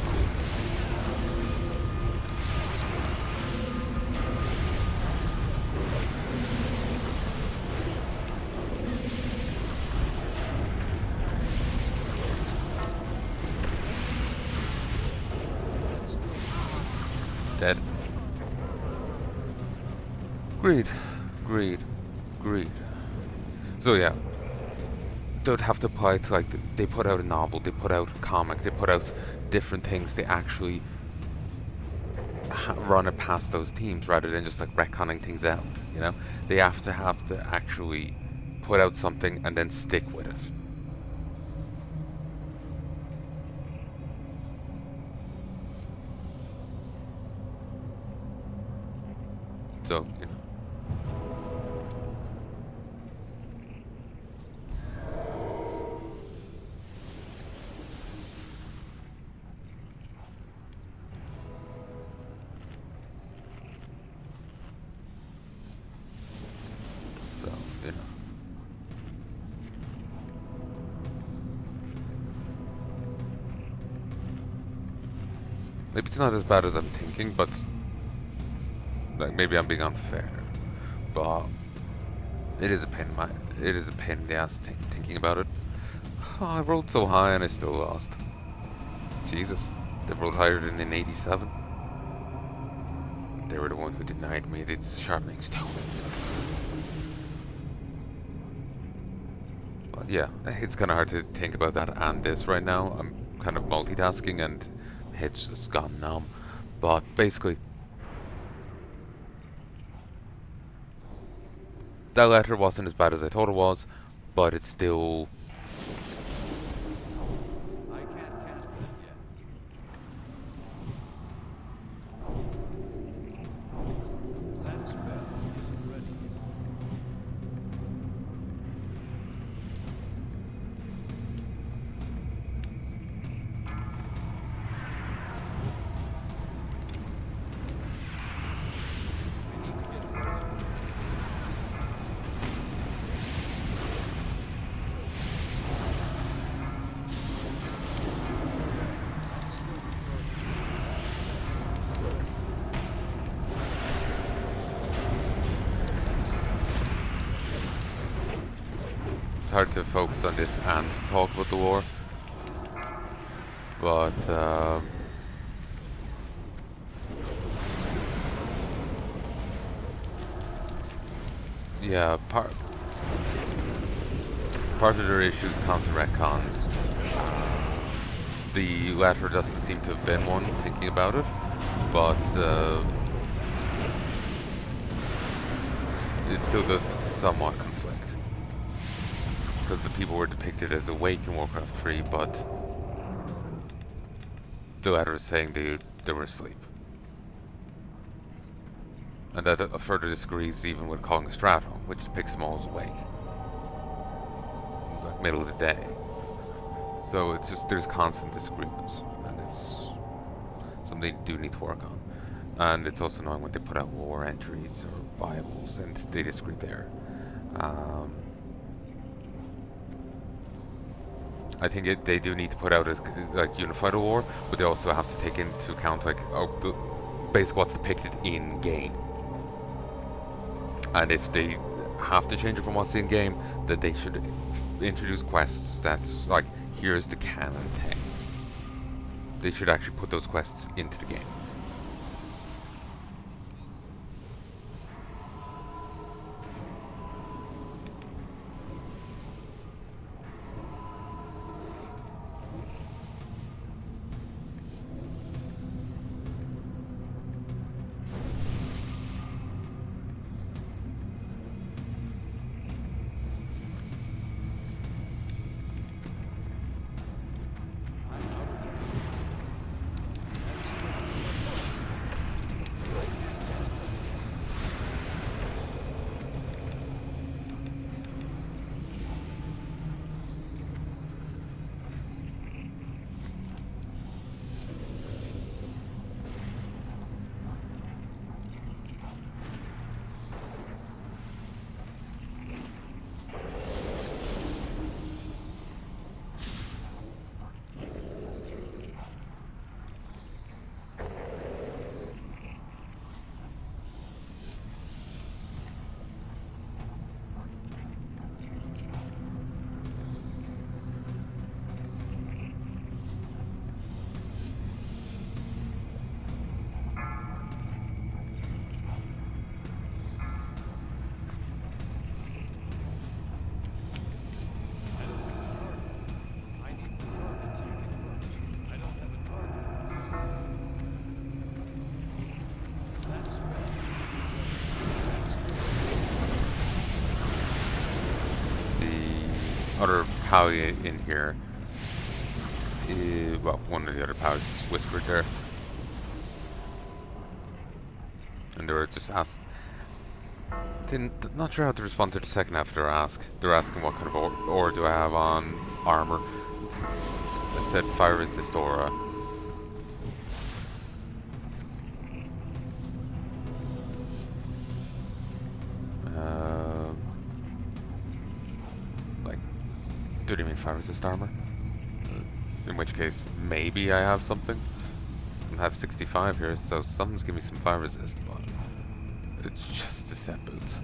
Dead. Greed. Greed. Greed. So yeah, they'd have to apply it to like, they put out a novel, they put out a comic, they put out different things, they actually run it past those teams rather than just like retconning things out, you know? They have to actually put out something and then stick with it. So, you know. Maybe it's not as bad as I'm thinking, but like maybe I'm being unfair. But it is a pain in the ass thinking about it. Oh, I rolled so high and I still lost. Jesus, they rolled higher than in '87. They were the one who denied me its sharpening stone. But yeah, it's kind of hard to think about that and this right now. I'm kind of multitasking and head's just gone numb. But basically, that letter wasn't as bad as I thought it was, but it's still... I can't cast it yet. That spell isn't ready. It's hard to focus on this and talk about the war. But yeah, part of their issue is constant retcons. The latter doesn't seem to have been one, thinking about it, but it still does somewhat conflict. Because the people were depicted as awake in Warcraft 3, but the latter is saying they were asleep. And that further disagrees even with calling a Strato, which depicts them all as awake. Like middle of the day. So it's just, there's constant disagreements, and it's something they do need to work on. And it's also annoying when they put out lore entries or Bibles, and they disagree there. I think they do need to put out a like unified lore, but they also have to take into account like basically what's depicted in game. And if they have to change it from what's in game, then they should introduce quests that like here's the canon thing. They should actually put those quests into the game. Other Pally in here, well, one of the other Pallies whispered there, and they were just asked. Not sure how to respond to the second half of their ask. They're asking what kind of ore do I have on armor. I said fire resist aura. Do they mean fire resist armor? In which case, maybe I have something. I have 65 here, so something's giving me some fire resist, but it's just the set boots.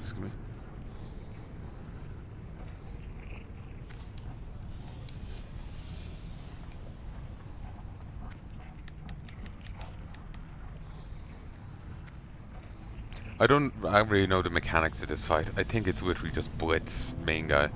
Excuse me. I don't really know the mechanics of this fight. I think it's literally just blitz main guy.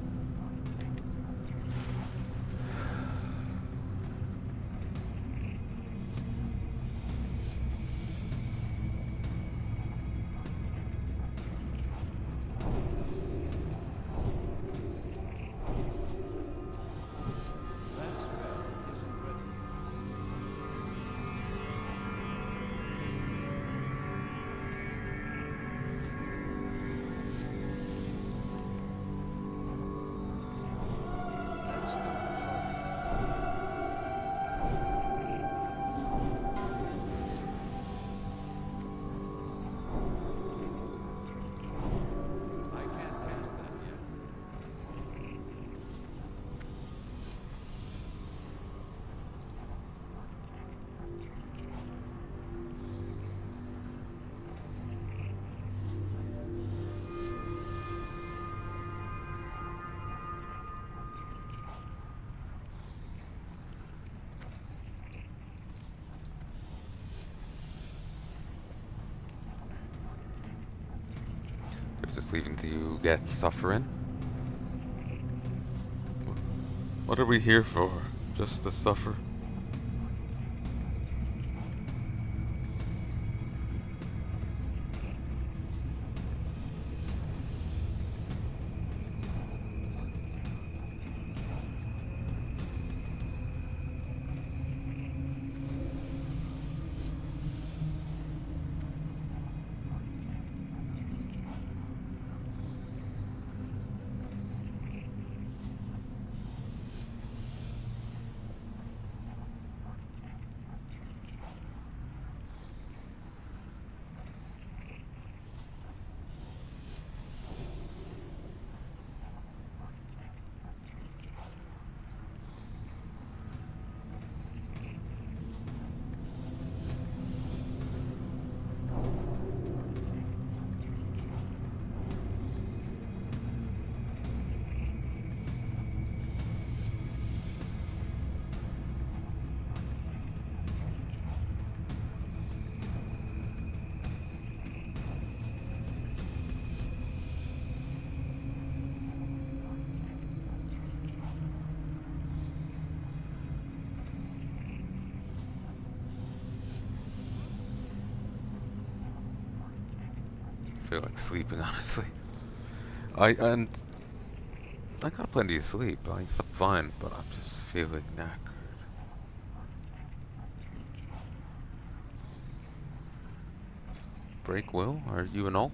Just leaving to get suffering. What are we here for? Just to suffer? I feel like sleeping, honestly. I got plenty of sleep. I slept fine, but I'm just feeling knackered. Break Will? Are you an alt?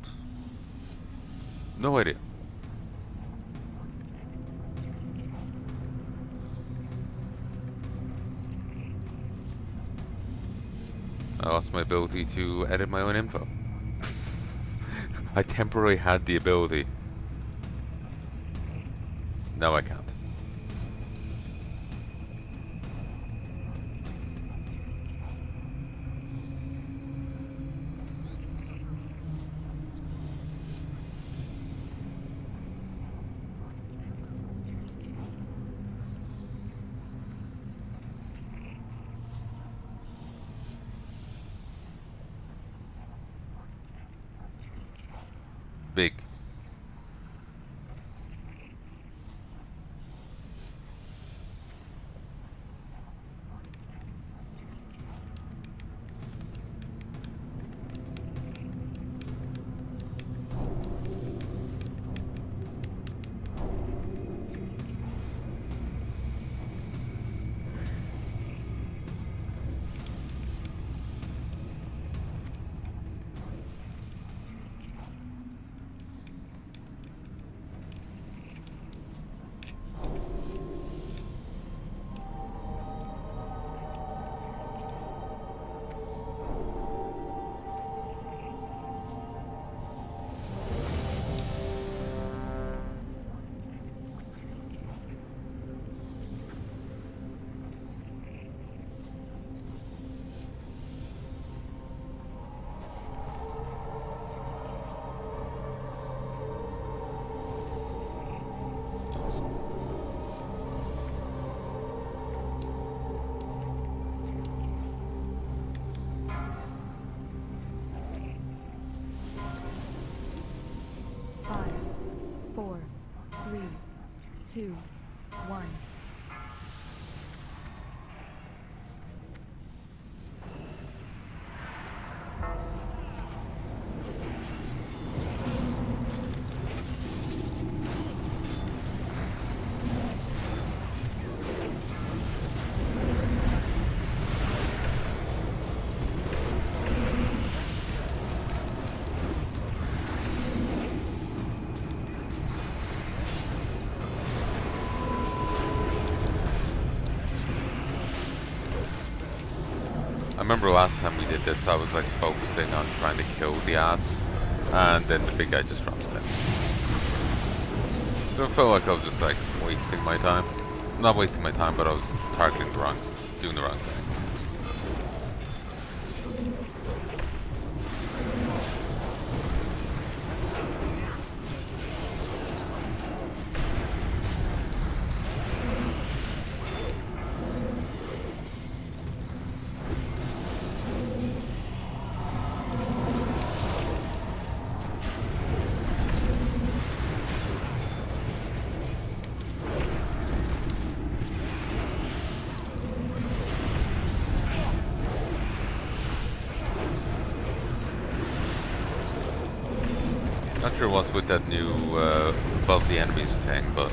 No idea. I lost my ability to edit my own info. I temporarily had the ability. Now I can't. Big. Five, four, three, two, one. I remember last time we did this, I was like focusing on trying to kill the ads, and then the big guy just drops dead. So it felt like I was just like wasting my time. Not wasting my time, but I was targeting the wrong, doing the wrong thing. Not sure what's with that new above the enemies thing, but.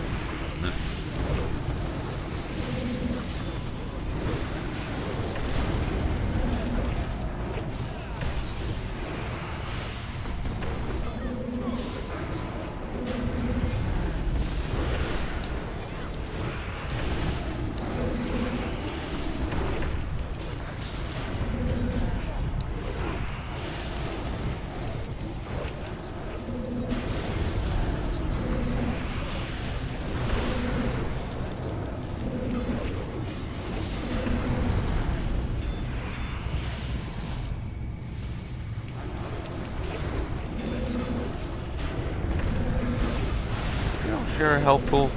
Sure, helpful.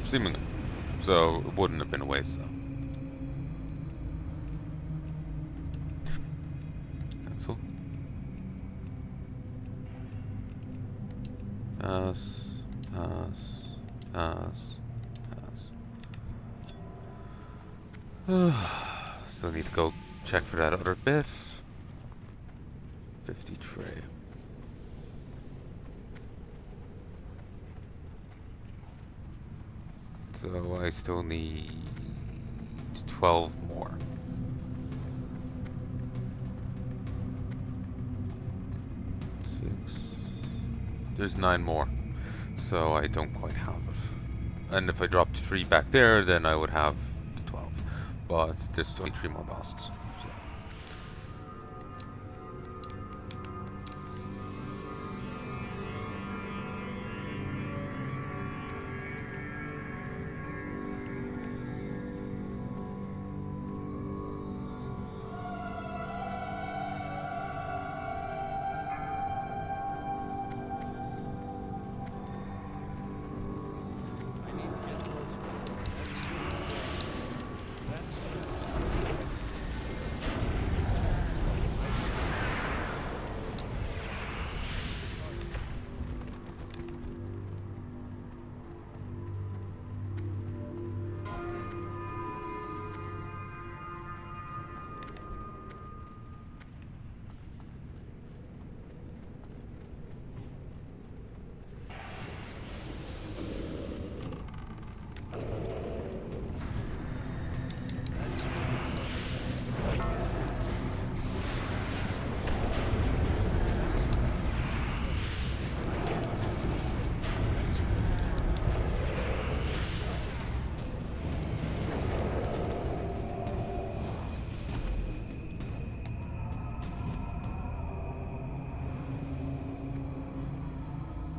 Seemingly. So it wouldn't have been a waste, though. Cancel. Pass. Pass. Pass. Pass. Still need to go check for that other bit. 50 tray. So I still need 12 more. 6. There's 9 more. So I don't quite have it. And if I dropped 3 back there, then I would have the 12. But there's still 3 more bosses. So.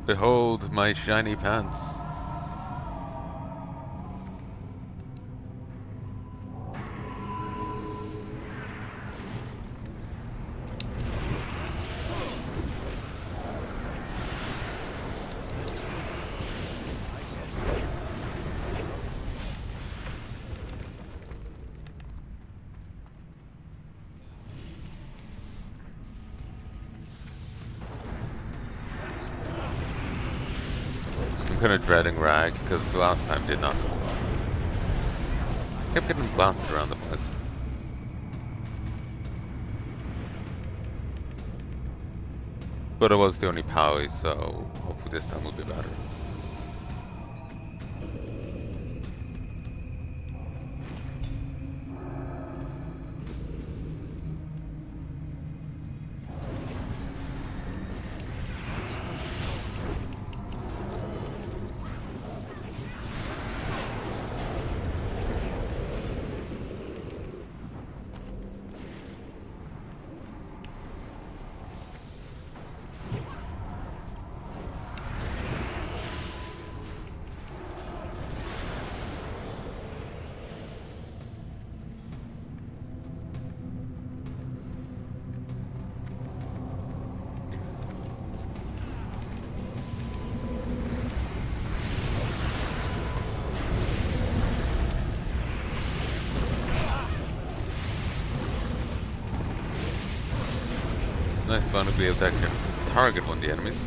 Behold my shiny pants. I'm kind of dreading Rag because the last time did not go well. Kept getting blasted around the place. But it was the only Powie, so hopefully this time will be better. Nice fun to be able to actually target one of the enemies.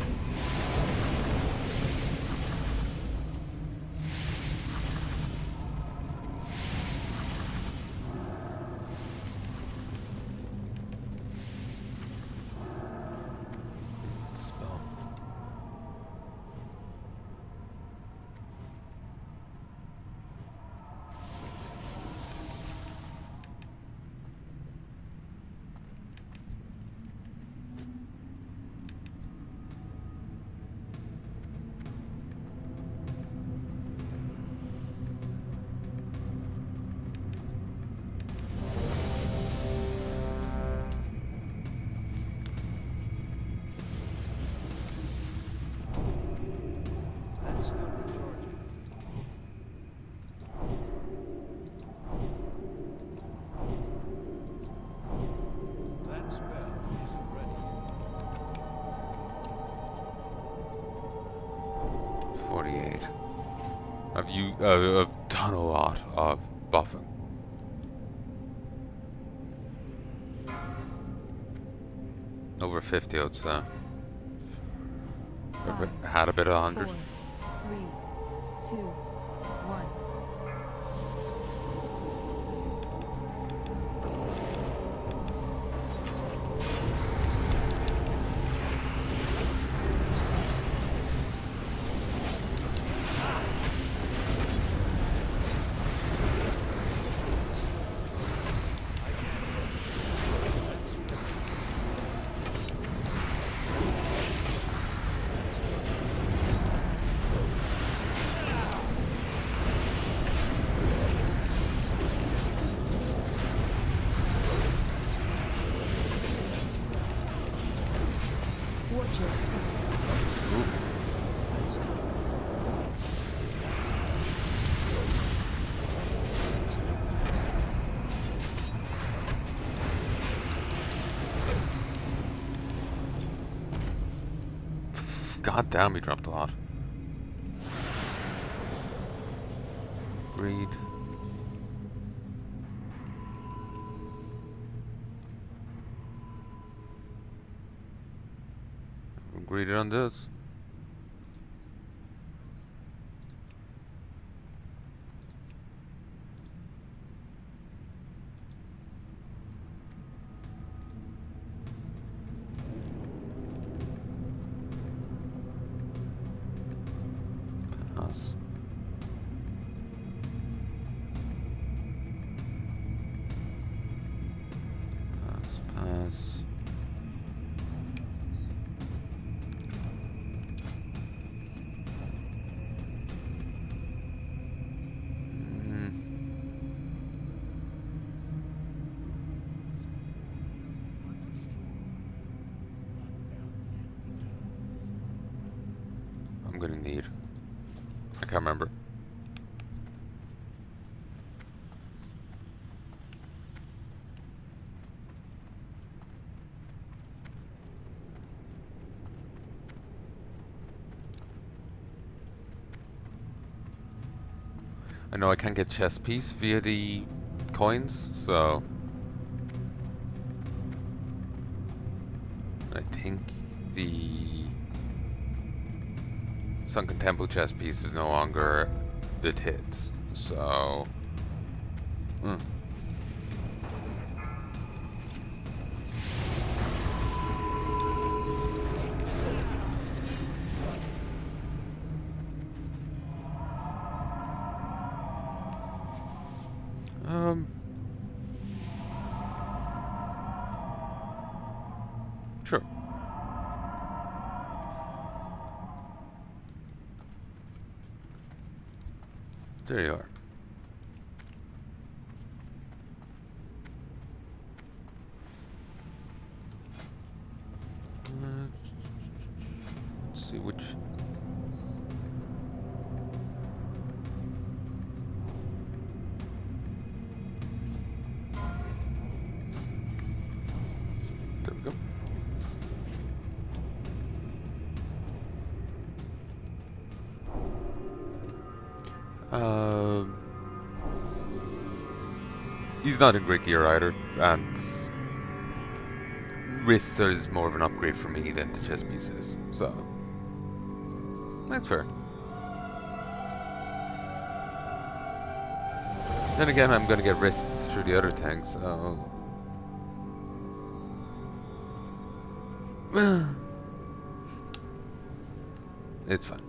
I've done a lot of buffing. Over 50, I'd say. I've had a bit of 100. 4, 3, 2, 1. Watch your step. God damn, he dropped a lot. Greed. I'm greedy on this. Pass. Pass. I'm gonna need. I can't remember. I know I can't get chess piece via the coins, so I think the Sunken Temple chess piece is no longer the tits, so sure. There you are. Let's see which. There we go. He's not in great gear either, and wrists is more of an upgrade for me than the chest pieces, so that's fair. Then again, I'm gonna get wrists through the other thing, so it's fine.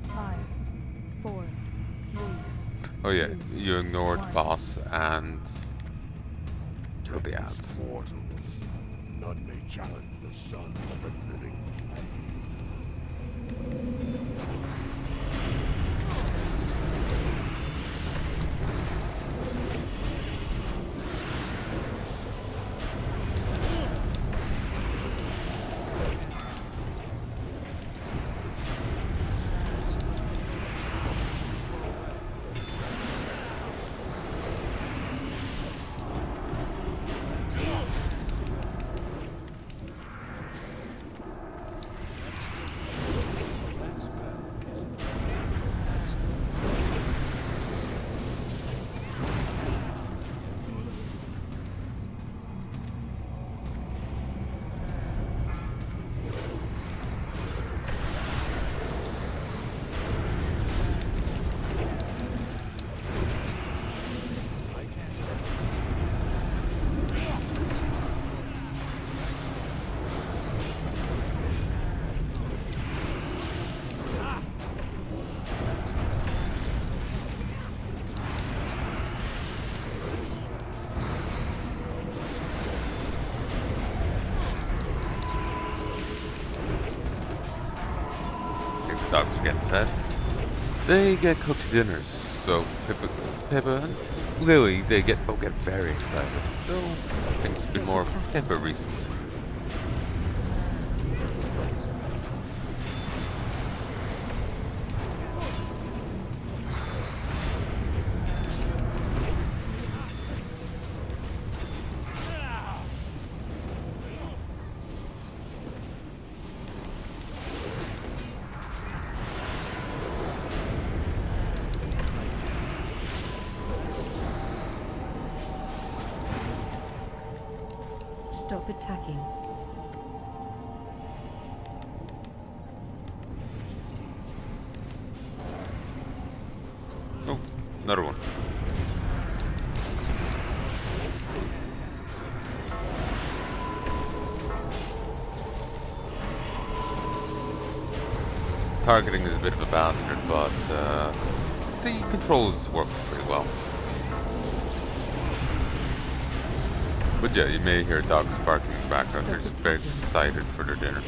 Five, four, three, Oh yeah, two, you ignored one. boss and killed the Reckless ads. mortals. None may challenge the sons of the living flame. Dogs are getting fed. They get cooked dinners, so Pippa and Lily, they both get very excited. Though things have been more Pippa recently. Stop attacking. Oh, another one. Targeting is a bit of a bastard, but the controls work pretty well. But yeah, you may hear dogs barking in the background. They're just very excited for their dinner.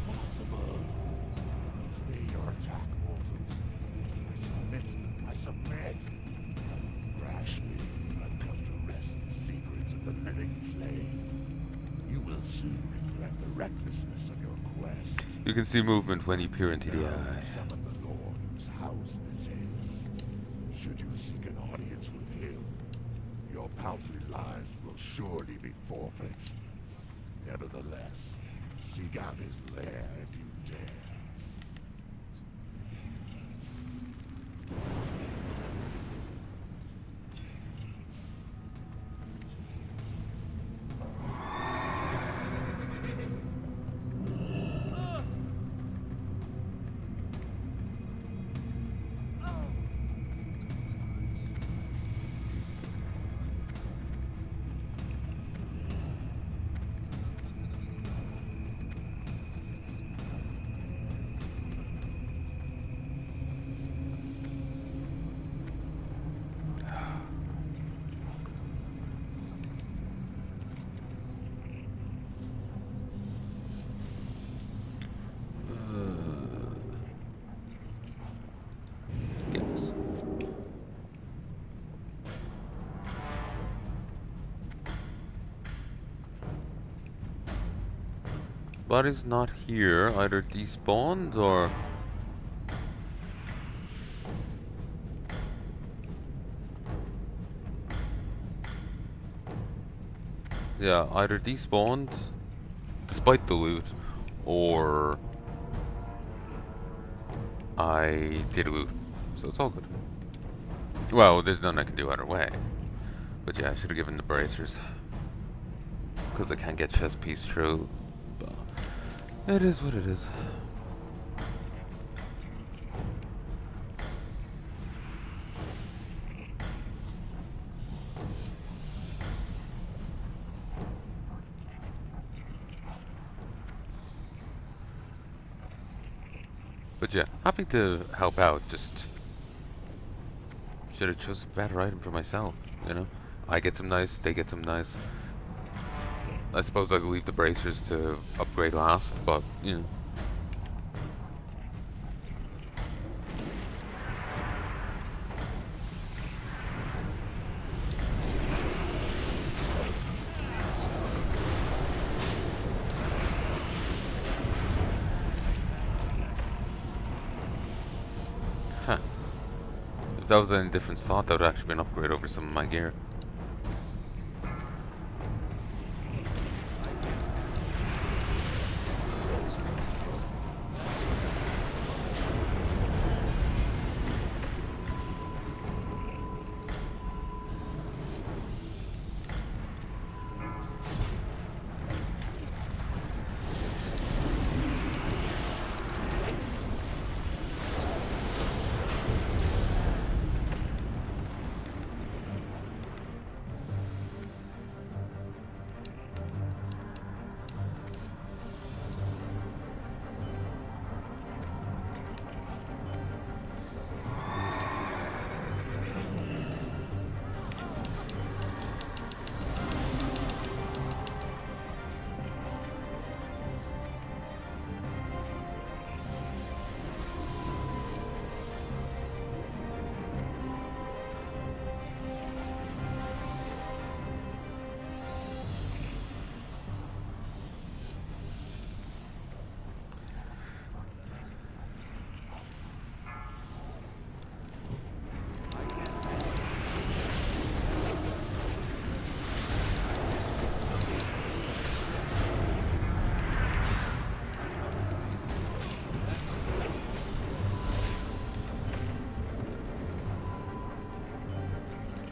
Possible. Stay your attack, mortals. I submit. Rashly, I've come to wrest the secrets of the living flame. You will soon regret the recklessness of your quest. You can see movement when you peer into the Now eye. summon the Lord whose house this is. Should you seek an audience with him, your paltry lives will surely be forfeit. Nevertheless, seek out his lair if you dare. body's not here. Either despawned or... Yeah, either despawned, despite the loot, or I did loot. So it's all good. Well, there's nothing I can do either way. But yeah, I should have given the bracers. Because I can't get chest piece through. But it is what it is. But yeah, happy to help out, just should have chosen a better item for myself, you know? I get some nice, they get some nice. I suppose I could leave the bracers to upgrade last, but, you know. Huh. If that was any different slot, that would actually be an upgrade over some of my gear.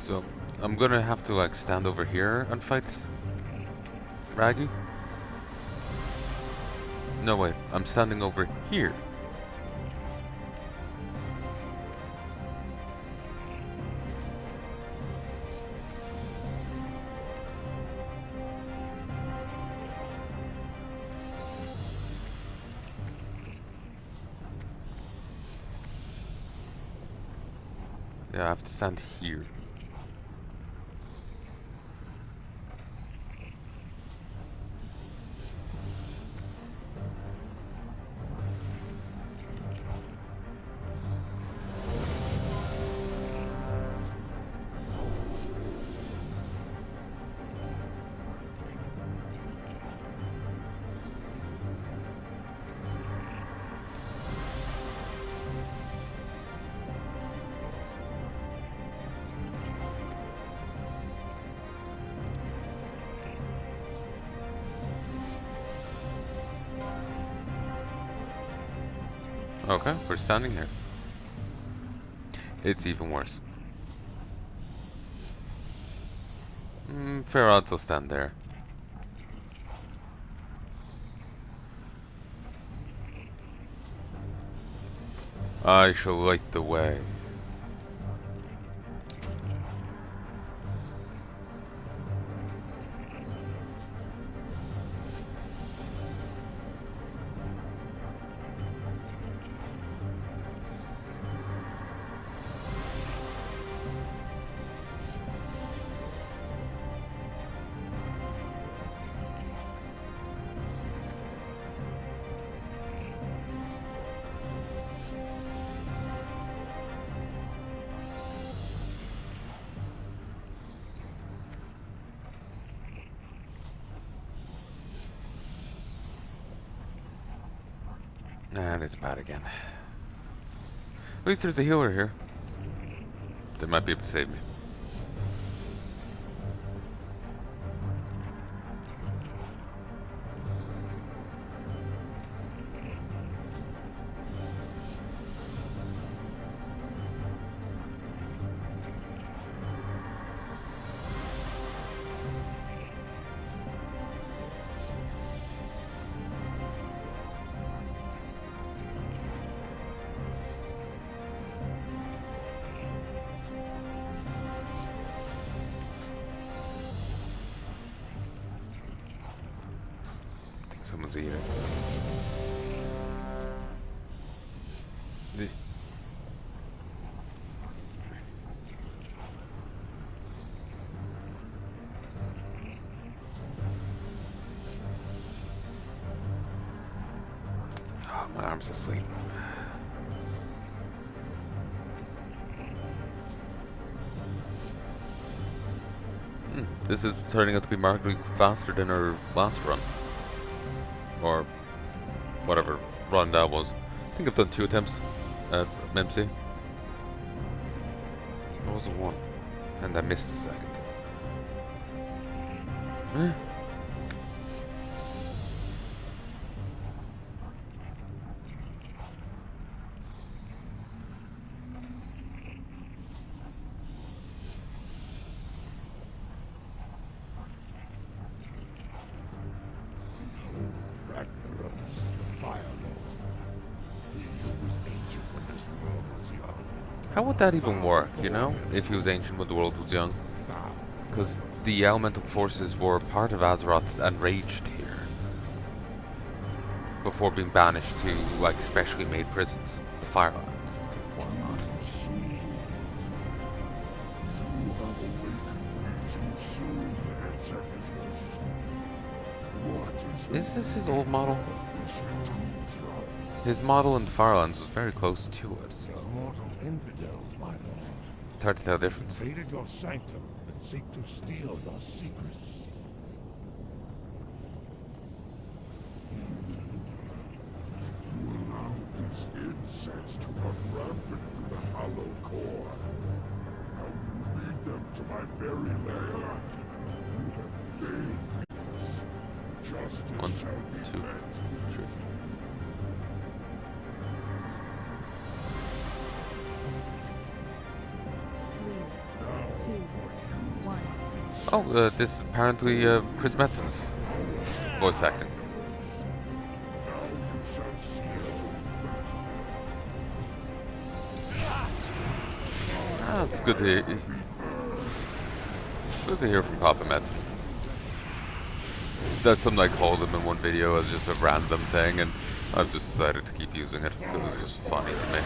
So, I'm gonna have to like stand over here and fight Raggy? No wait, I'm standing over here. Yeah, I have to stand here. Okay, we're standing here. It's even worse. Fair odds I'll stand there. I shall light the way. And it's bad again. At least there's a healer here. They might be able to save me. Someone's eating. Oh, my arm's asleep. This is turning out to be markedly faster than our last run. Or whatever run that was. I think I've done 2 attempts at MC. What was the one? And I missed a second. Eh? How would that even work, you know, if he was ancient when the world was young? Because the elemental forces were part of Azeroth and raged here. Before being banished to, like, specially made prisons. The Firelands and whatnot. Is this his old model? His model in the Firelands was very close to it, so... Mortal infidels, my lord. It's hard to tell the difference. Invaded your sanctum and seek to steal your secrets. You allow these insects to run rampant through the hollow core. Now you lead them to my very lair. You have failed. Justice 1, shall be 2, met. 3. Oh, this is apparently Chris Metzen's voice acting. Ah, it's good to hear. Good to hear from Papa Metzen. That's something I called him in one video as just a random thing, and I've just decided to keep using it because it's just funny to me.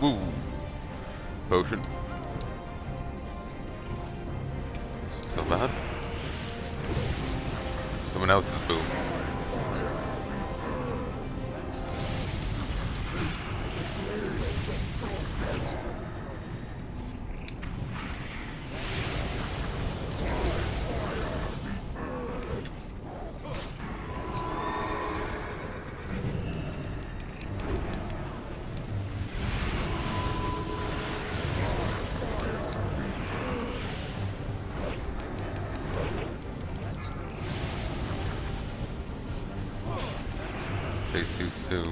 Woo! Potion. So bad. Someone else's boom. Too soon.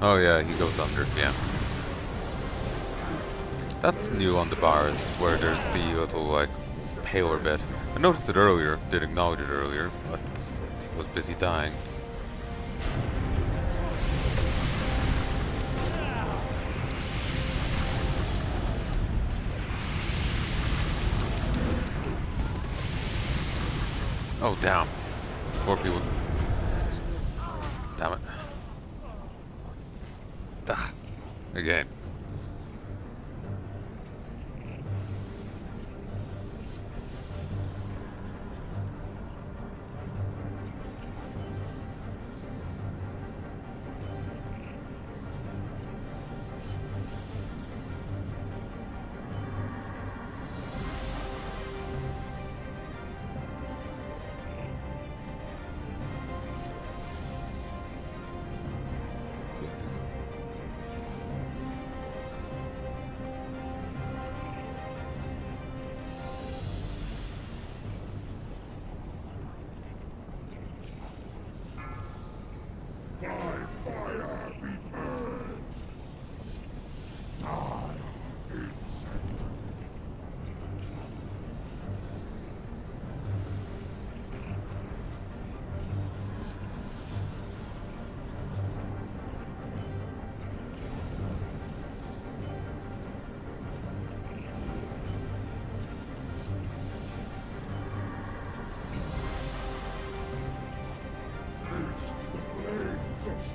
Oh yeah, he goes under, yeah. That's new on the bars, where there's the little, like, paler bit. I noticed it earlier, did acknowledge it earlier, but I was busy dying. Oh, damn. 4 people. Damn it. Ugh. Again.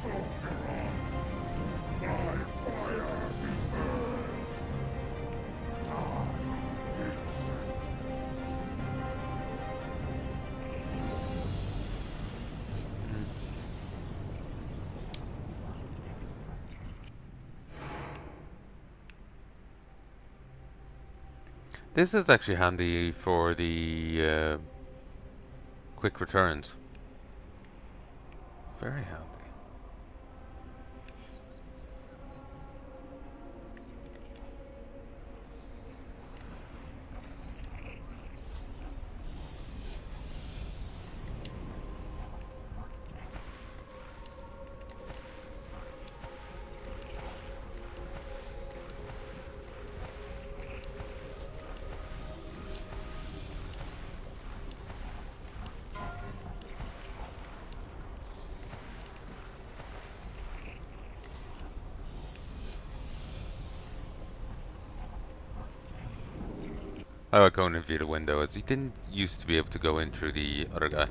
sorcerer! By fire be burned! Die, insect! This is actually handy for the quick returns. Very handy. I like going in via the window, as he didn't used to be able to go in through the other guy.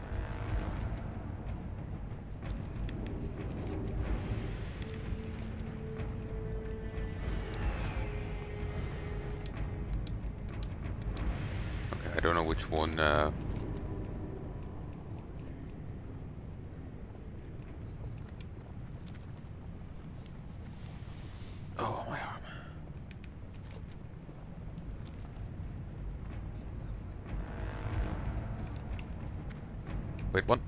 Okay, I don't know which one. Oh, my arm. Wait, what?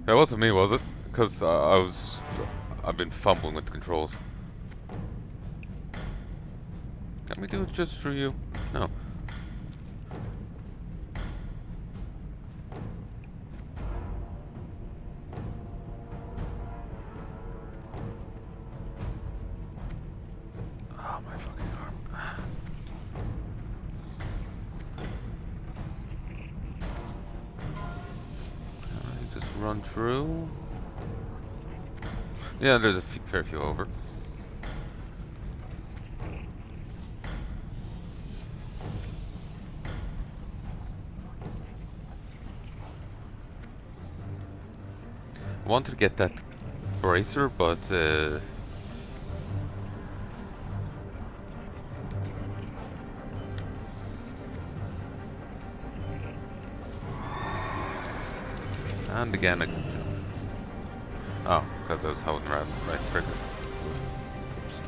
That wasn't me, was it? Because I've been fumbling with the controls. Can we do it just through you? No. Oh, my fucking arm. Just run through. Yeah, there's a fair few over. I wanted to get that bracer, but and again I can jump. Oh, because I was holding around the right trigger. Oops.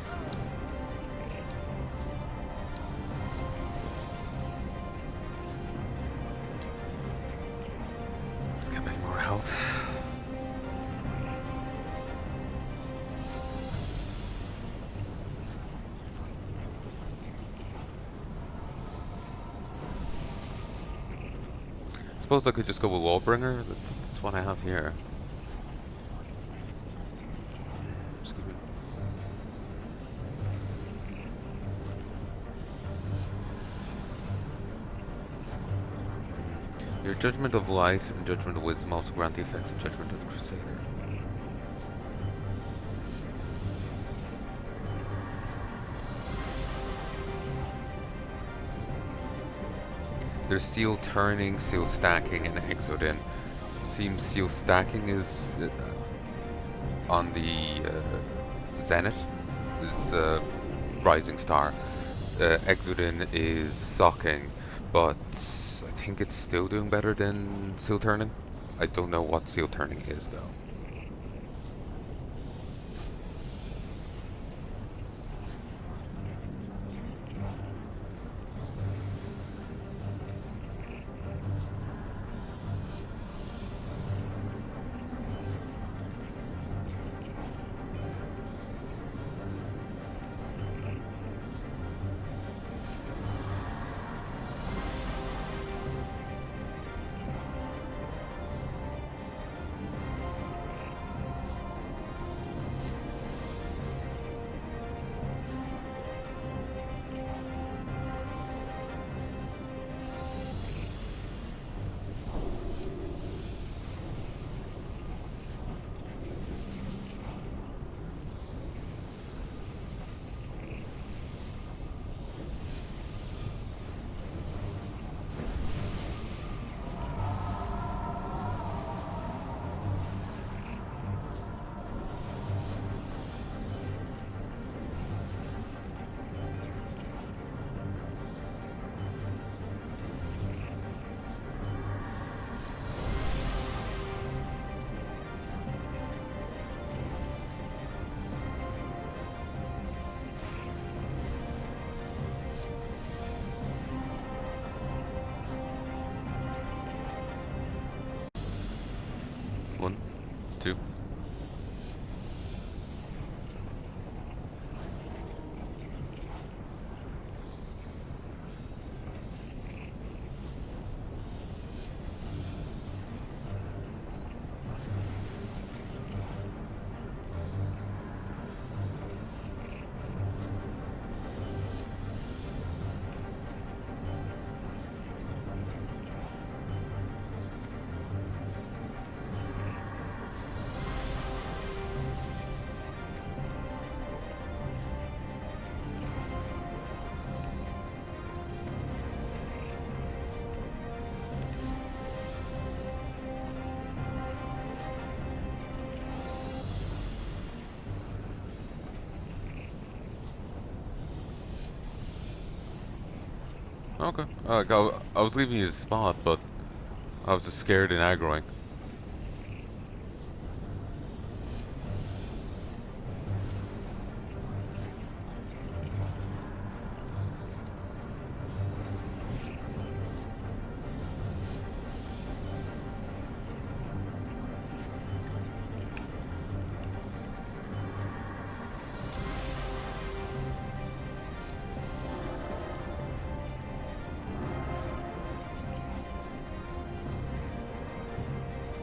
Let's get a bit more health. Suppose I could just go with Wallbringer. That's what I have here. Excuse me. Your Judgment of Light and Judgment of Wisdom also grant the effects of Judgment of Crusader. There's seal turning, seal stacking, and exodin. Seems seal stacking is on the zenith, is rising star. Exodin is socking, but I think it's still doing better than seal turning. I don't know what seal turning is though. Okay. I was leaving you to spot, but I was just scared and aggroing.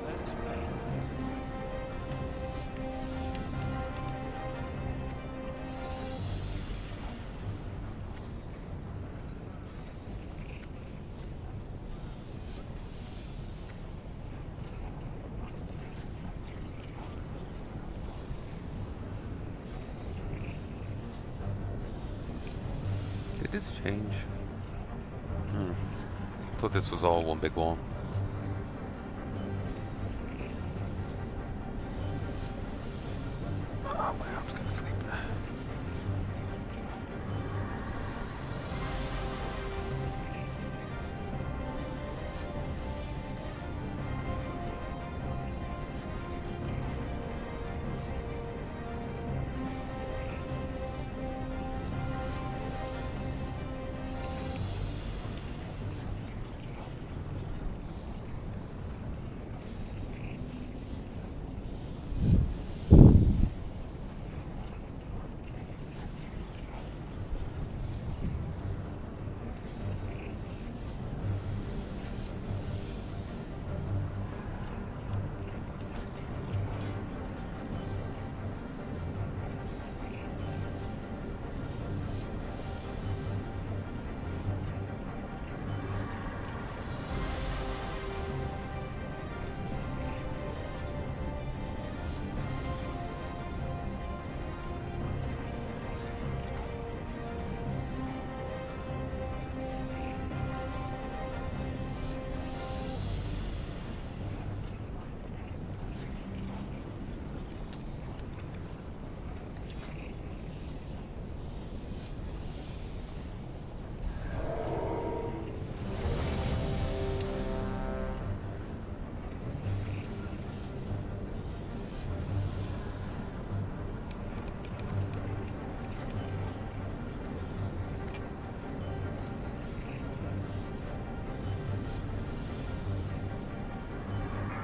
That's right. Did this change? Hmm. Thought this was all one big wall. Oh, my arm's gonna sleep.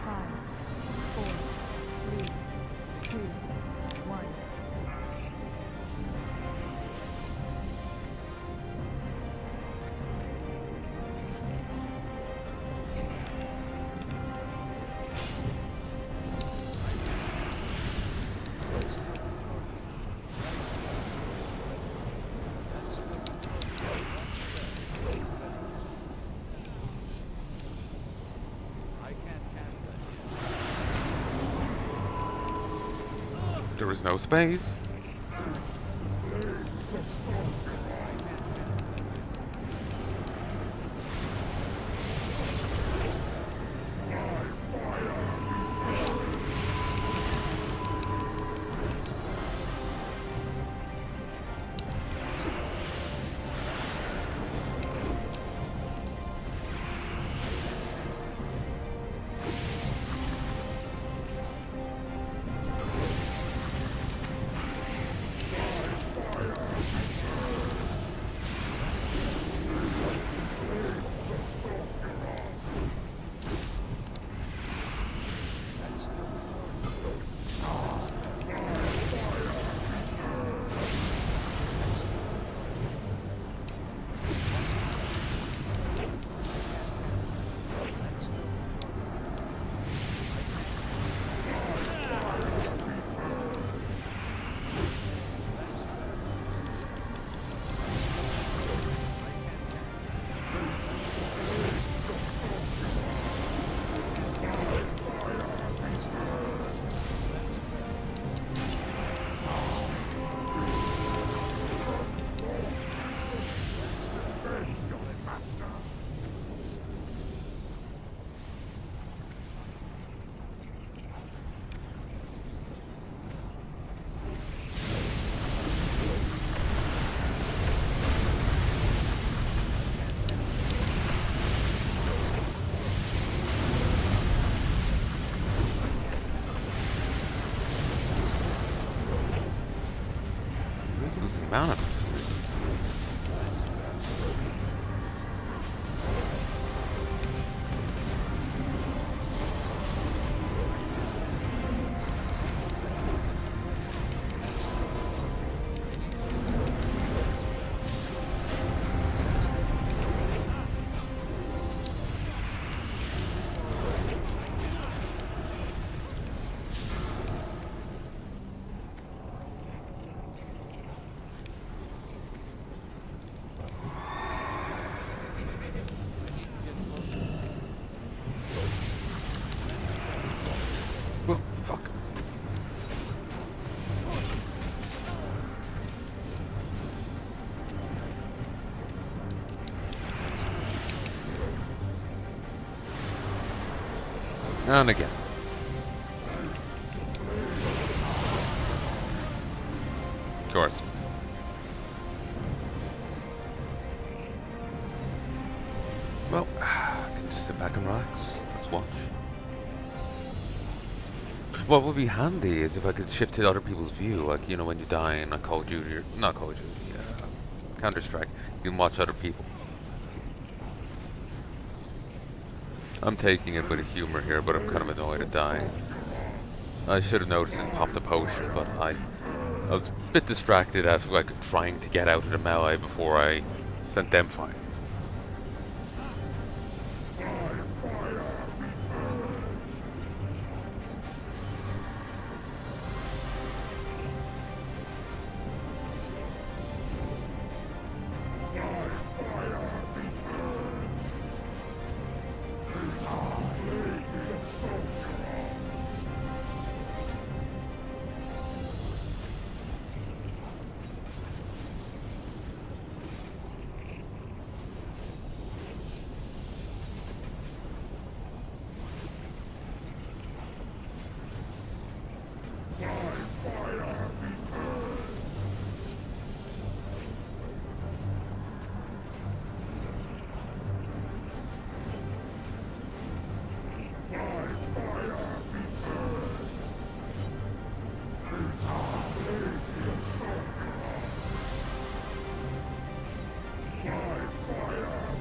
Five, four, three, two, one. That's the majority. That's the majority. I can't cast that yet. There was no space. mana for some reason. Well, fuck. And again. Of course. Well, I can just sit back and relax. Let's watch. What would be handy is if I could shift to other people's view, like, you know, when you die in a Call of Duty, or, not Call of Duty, Counter-Strike, you can watch other people. I'm taking it with humor here, but I'm kind of annoyed at dying. I should have noticed and popped a potion, but I was a bit distracted after, like, trying to get out of the melee before I sent them flying.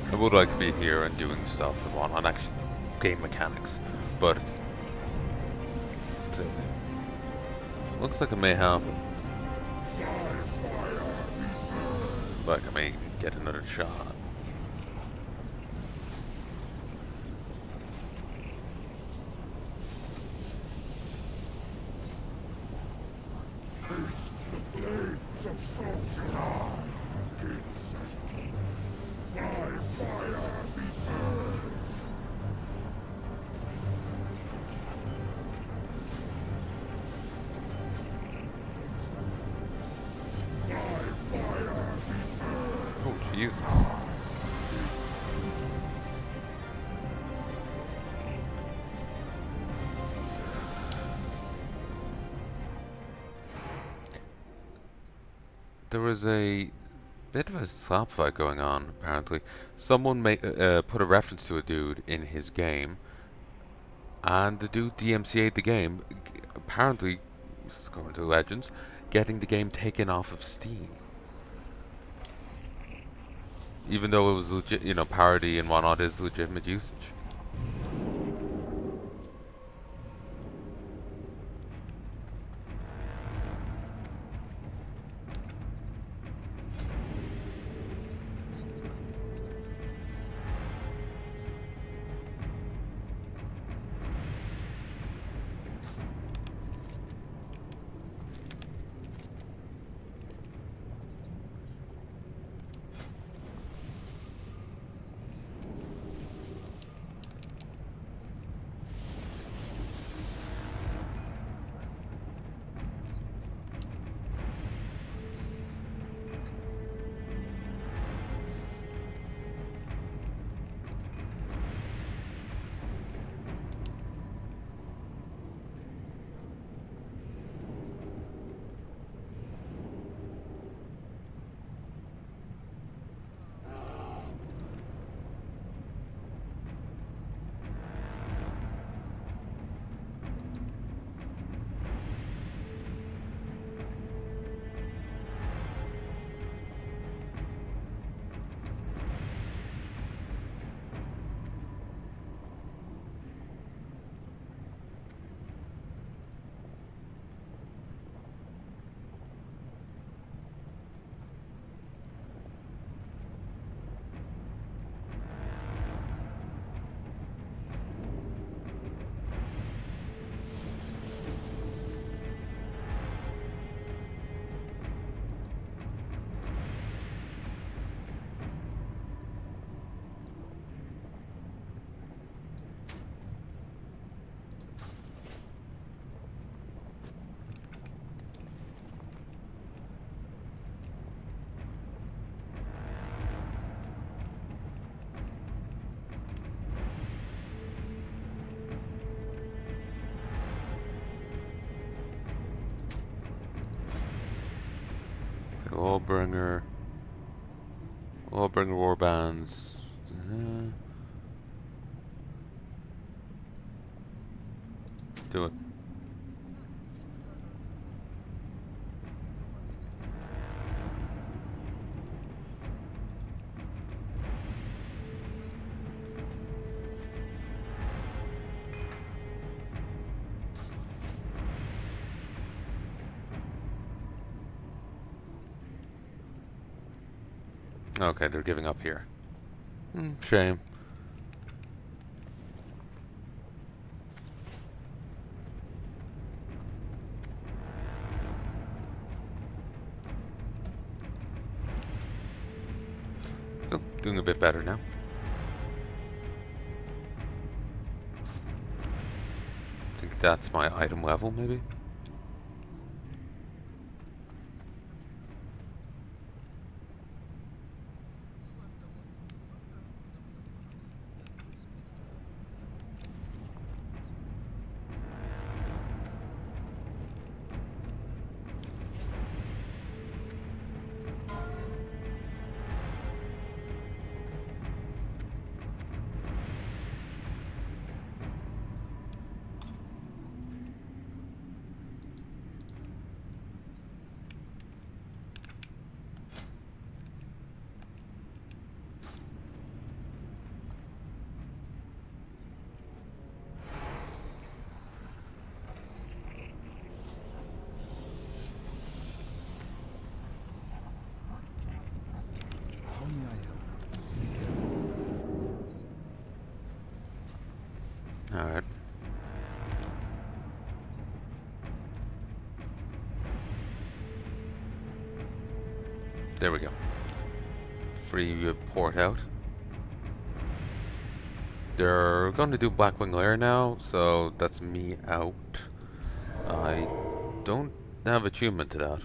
I would like to be here and doing stuff on actually game mechanics, but looks like it may happen. Like I may get another shot. Oh, Jesus. There was a bit of a slap fight going on, apparently. Someone put a reference to a dude in his game, and the dude DMCA'd the game, apparently, this is according to legends, getting the game taken off of Steam. Even though it was legit, you know, parody and whatnot is legitimate usage. Wallbringer. Wallbringer warbands. Do it. Okay, they're giving up here. Shame. Still doing a bit better now. I think that's my item level, maybe? Palnai and I'm. Alright. There we go. Free port out. They're going to do Blackwing Lair now, so that's me out. I don't have achievement to that.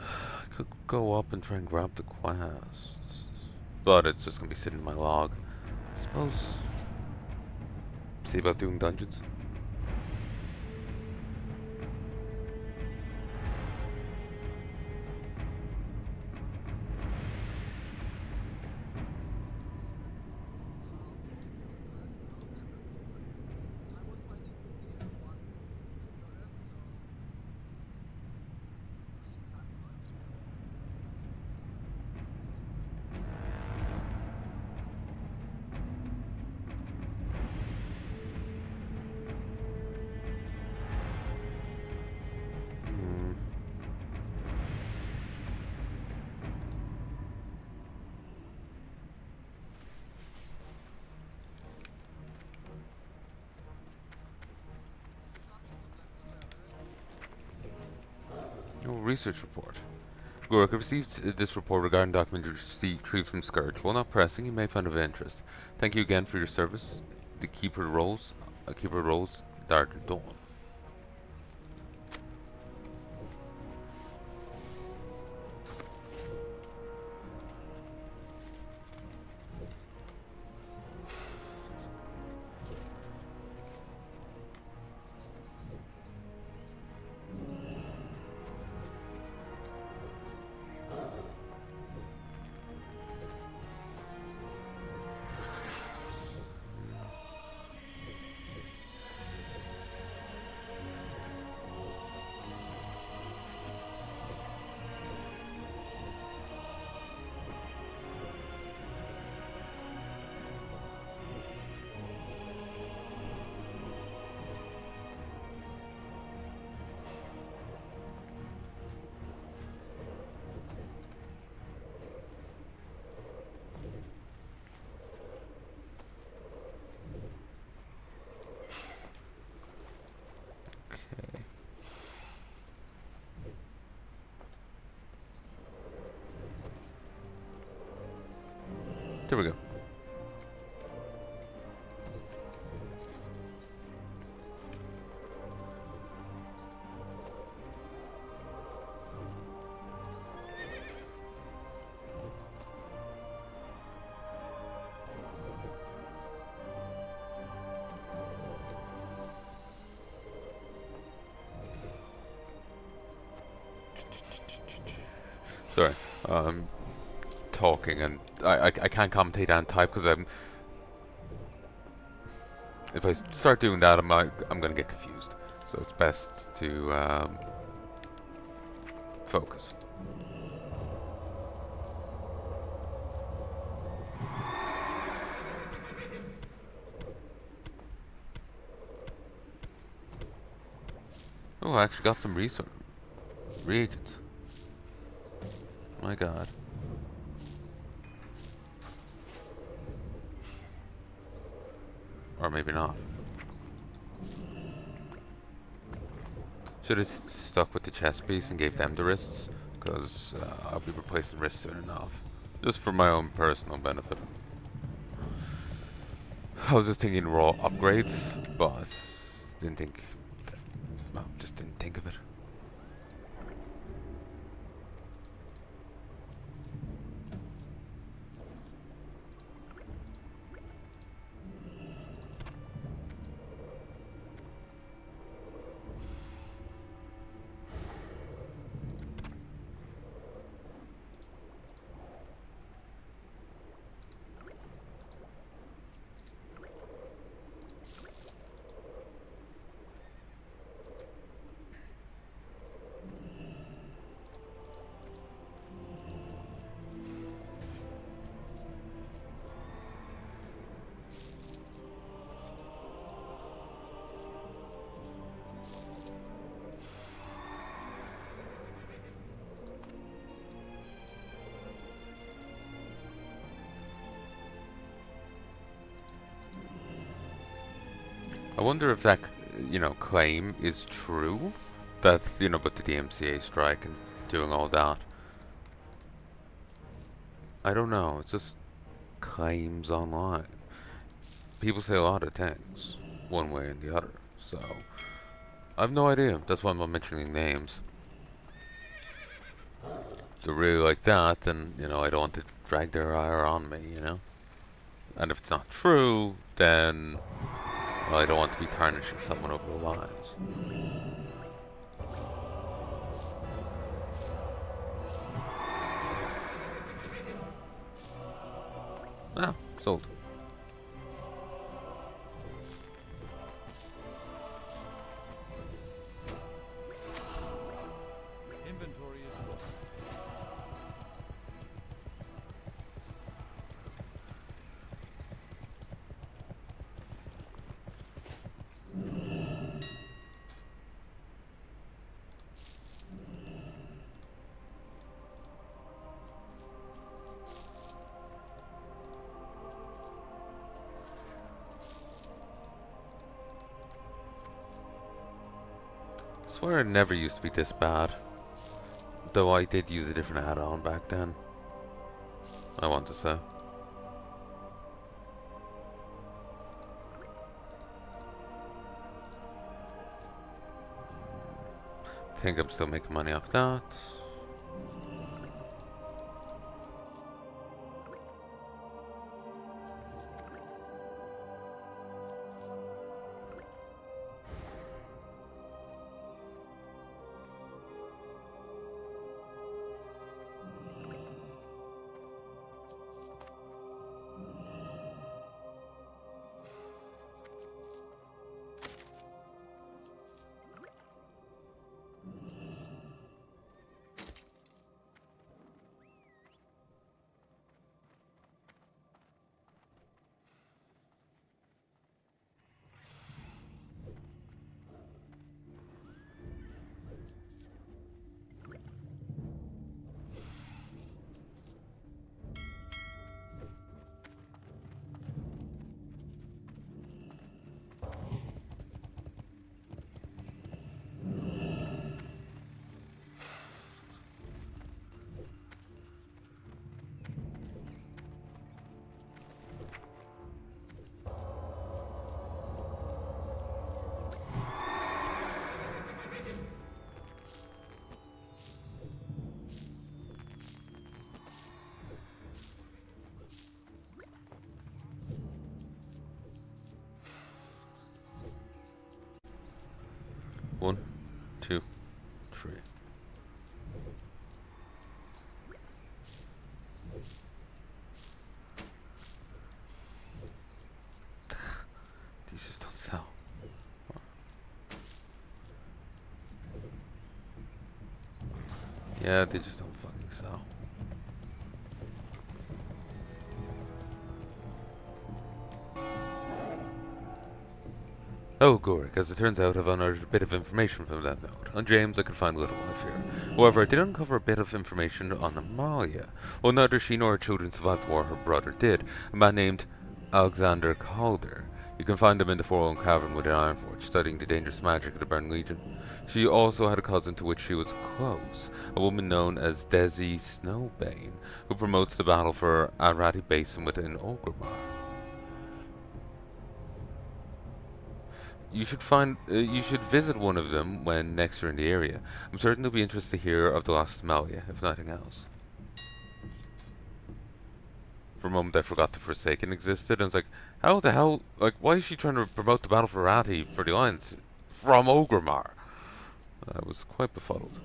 I could go up and try and grab the quests, but it's just going to be sitting in my log. I suppose. See about doing dungeons. Oh, research report. Gork, I received this report regarding documents retrieved from Scourge. While not pressing, you may find of interest. Thank you again for your service. The keeper rolls, Dark Dawn. There we go. Sorry, I'm talking and I can't commentate and type because if I start doing that, I'm gonna get confused. So it's best to focus. Oh, I actually got some reagents. My God. Or maybe not. Should have stuck with the chest piece and gave them the wrists, because I'll be replacing wrists soon enough. Just for my own personal benefit. I was just thinking raw upgrades, but didn't think, well, just didn't think of it. I wonder if that, claim is true. That's, but the DMCA strike and doing all that. I don't know. It's just claims online. People say a lot of things, one way and the other. So, I have no idea. That's why I'm not mentioning names. If they're really like that, then, I don't want to drag their ire on me, And if it's not true, then, well, I don't want to be tarnishing someone over the lines. Ah, sold. Inventory is full. I swear it never used to be this bad. Though I did use a different add-on back then. I want to say. I think I'm still making money off that. One, two, three. Yeah, they just don't fucking sell. Oh, Gorik, as it turns out, I've unearthed a bit of information from that note. On James, I could find little, I fear. However, I did uncover a bit of information on Amalia. Well, neither she nor her children survived the war her brother did, a man named Alexander Calder. You can find him in the 401 cavern within Ironforge, studying the dangerous magic of the Burning Legion. She also had a cousin to which she was close, a woman known as Desi Snowbane, who promotes the battle for Arati Basin within Orgrimmar. You should visit one of them when next you're in the area. I'm certain they'll be interested to hear of the lost Amalia, if nothing else. For a moment I forgot the Forsaken existed, and I was like, how the hell, like, why is she trying to promote the battle for Rati for the Alliance from Orgrimmar? I was quite befuddled.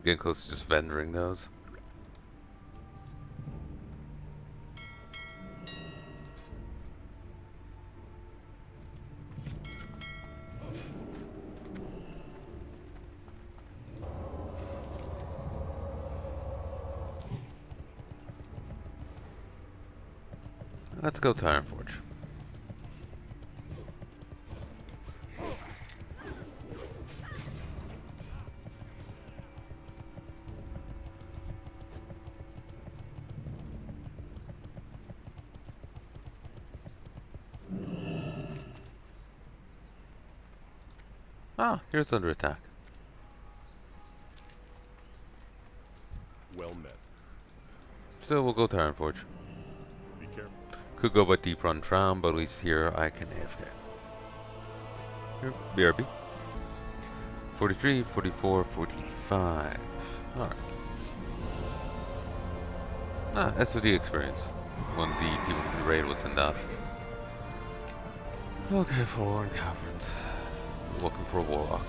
Getting close to just vendoring those. Let's go to Ironforge. Ah, here's under attack. Well met. So we'll go to Ironforge. Be careful. Could go by deep run tram, but at least here I can AFK. Here, BRB. 43, 44, 45. Alright. Ah, SOD experience. When the people from the raid was in that. Okay, forward caverns. Looking for a warlock.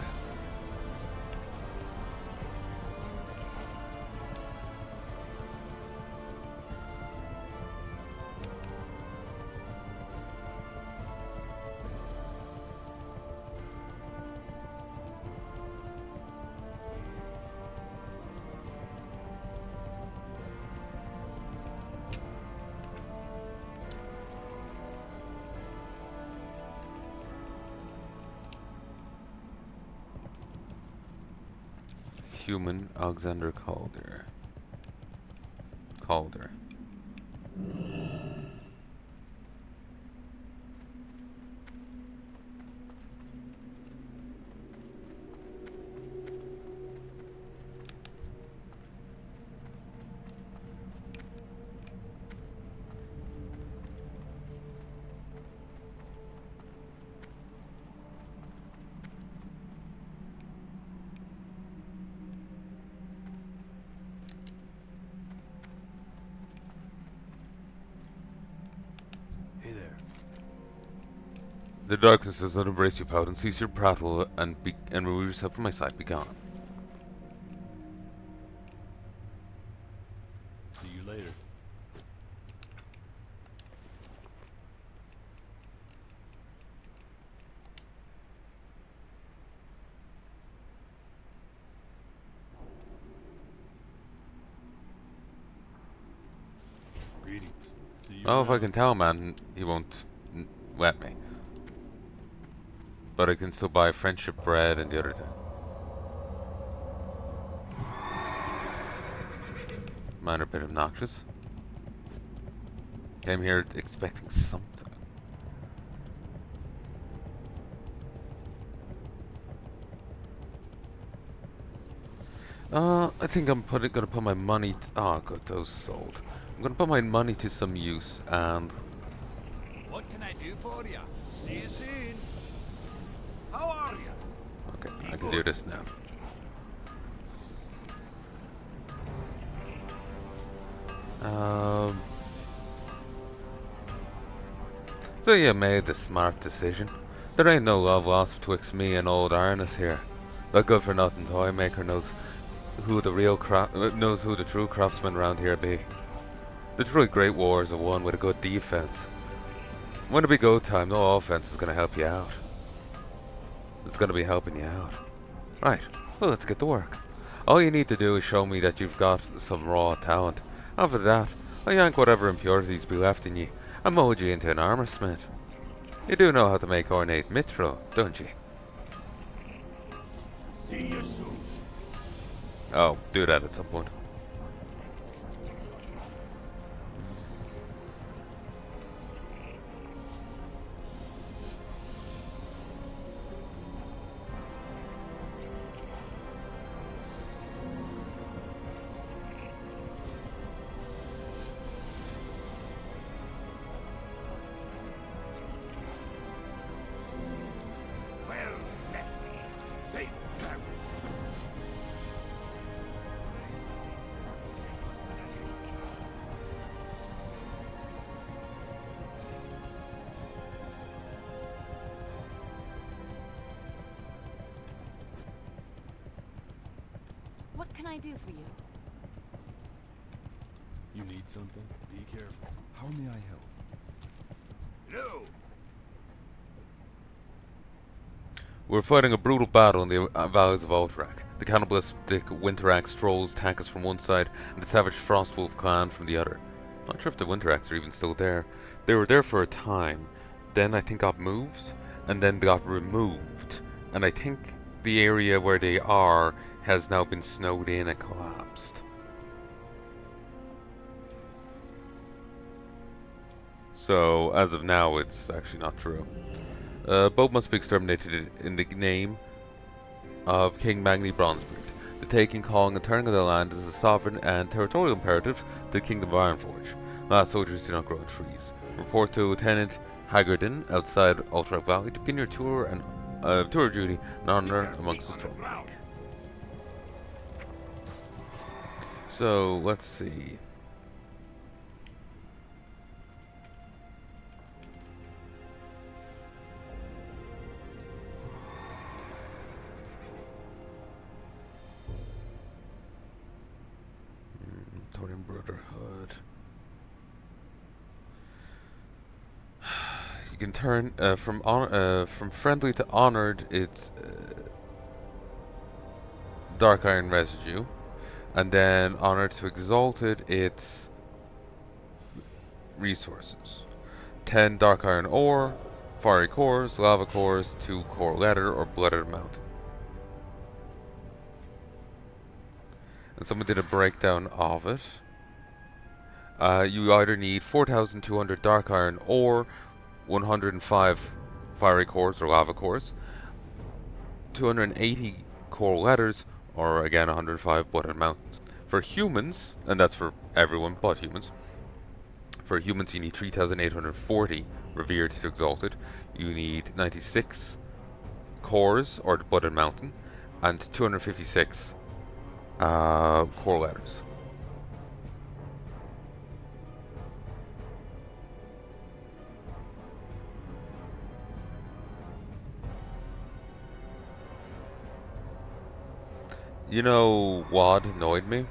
Human Alexander Calder. Calder. Hey there. The darkness does not embrace you, Paladin. Cease your prattle and remove yourself from my sight. Be gone. See you later. Greetings. See you Oh, if I around. can tell, man, he won't wet me. But I can still buy friendship bread and the other thing. Minor bit obnoxious. Came here expecting something. I think I'm gonna put my money. Oh, good, those sold. I'm gonna put my money to some use, and What can I do for you? See you soon. How are you? okay, I can do this now. Um, so you made the smart decision. There ain't no love lost betwixt me and old Arnis here. The good-for-nothing toy maker knows who the knows who the true craftsmen around here be. The truly great wars are won with a good defense. When it be go time, no offense is gonna help you out. It's gonna be helping you out. Right, well let's get to work. All you need to do is show me that you've got some raw talent. After that, I'll yank whatever impurities be left in ye and mold you into an armor smith. You do know how to make ornate mithril, don't you? See you soon. Oh, do that at some point. Well met. Safe travel. What can I do for you? You need something? Be careful. How may I help? No. We're fighting a brutal battle in the valleys of Alterac. The cannibalistic Winterax trolls attack us from one side, and the savage Frostwolf clan from the other. Not sure if the Winterax are even still there. They were there for a time, then I think got moved, and then got removed. And I think the area where they are has now been snowed in and collapsed. So, as of now, it's actually not true. Both must be exterminated in the name of King Magni Bronzebeard. The taking, calling, and turning of the land is a sovereign and territorial imperative to the Kingdom of Ironforge. Last soldiers do not grow on trees. Report to Lieutenant Haggardin outside Alterac Valley to begin your tour and tour duty and honor amongst the strong. So let's see. Torian Brotherhood. You can turn from friendly to honored. It's Dark Iron Residue, and then honored to exalted. It's resources. 10 Dark Iron ore, fiery cores, lava cores, 2 core leather or blooded mountain. And someone did a breakdown of it. You either need 4,200 dark iron or 105 fiery cores or lava cores, 280 core letters, or again 105 blooded mountains. For humans, and that's for everyone but humans, for humans you need 3,840 revered to exalted, you need 96 cores or the blooded mountain, and 256 core letters. You know what annoyed me?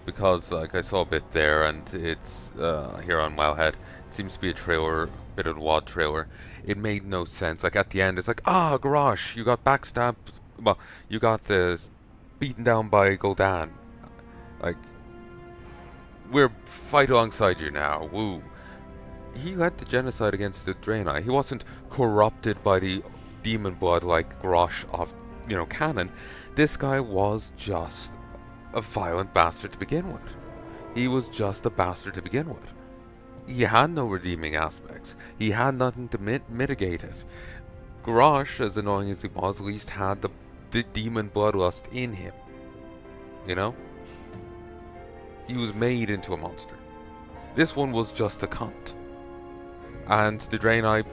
Because like I saw a bit there, and it's here on Wildhead. It seems to be a trailer, bit of a WOD trailer. It made no sense. Like at the end, it's like, ah, Garrosh, you got backstabbed. Well, you got beaten down by Gul'dan. Like, we're fight alongside you now. Woo. He led the genocide against the Draenei. He wasn't corrupted by the demon blood like Garrosh of, canon. This guy was just a violent bastard to begin with. He was just a bastard to begin with. He had no redeeming aspects. He had nothing to mitigate it. Garrosh, as annoying as he was, at least had the demon bloodlust in him. You know? He was made into a monster. This one was just a cunt. And the Draenei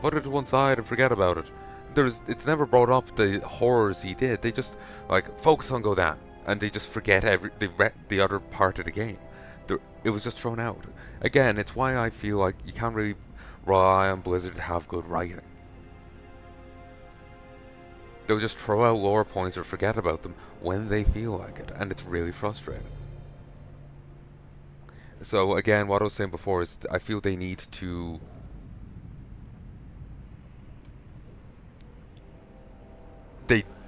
put it to one side and forget about it. It's never brought up the horrors he did. They just focus on Gul'dan, and they just forget the other part of the game. It was just thrown out. Again, it's why I feel like you can't really rely on Blizzard to have good writing. They'll just throw out lore points or forget about them when they feel like it, and it's really frustrating. So again, what I was saying before is I feel they need to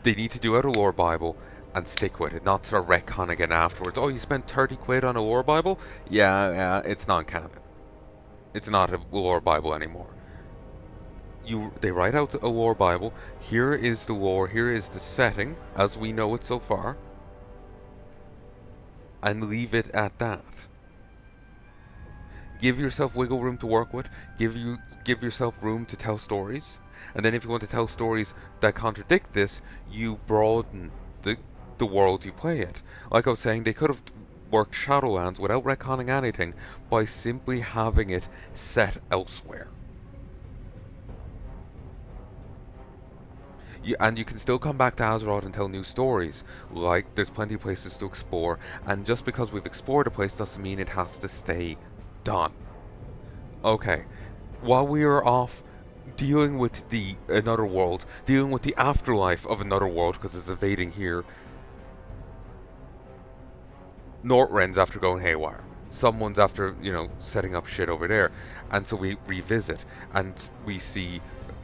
they need to do out a lore Bible and stick with it, not start retconning it afterwards. Oh, you spent 30 quid on a lore Bible? Yeah, it's non-canon. It's not a lore Bible anymore. They write out a lore Bible. Here is the lore. Here is the setting as we know it so far, and leave it at that. Give yourself wiggle room to work with. Give yourself room to tell stories. And then if you want to tell stories that contradict this, you broaden the world you play it. Like I was saying, they could have worked Shadowlands without retconning anything by simply having it set elsewhere. And you can still come back to Azeroth and tell new stories. Like, there's plenty of places to explore, and just because we've explored a place doesn't mean it has to stay done. Okay, while we are off dealing with another world, dealing with the afterlife of another world because it's evading here, Northrend's after going haywire. Someone's after, setting up shit over there. And so we revisit, and we see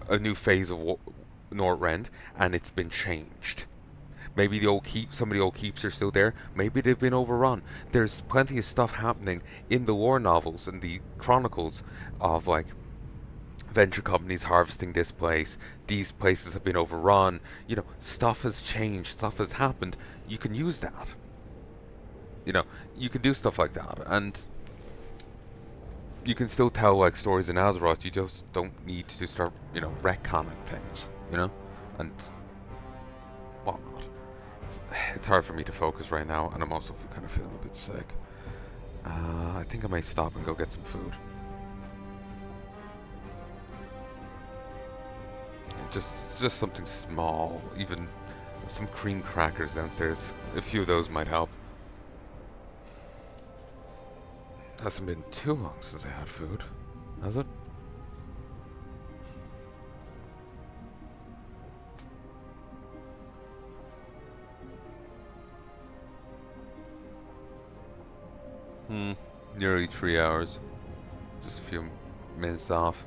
a new phase of Northrend, and it's been changed. Maybe some of the old keeps are still there. Maybe they've been overrun. There's plenty of stuff happening in the lore novels and the chronicles of, like, venture companies harvesting this place. These places have been overrun. Stuff has changed. Stuff has happened. You can use that. You can do stuff like that. And you can still tell, like, stories in Azeroth. You just don't need to start, retconning things, and whatnot. It's hard for me to focus right now, and I'm also kind of feeling a bit sick. I think I might stop and go get some food. Just something small, even some cream crackers downstairs. A few of those might help. Hasn't been too long since I had food, has it? Nearly 3 hours. Just a few minutes off.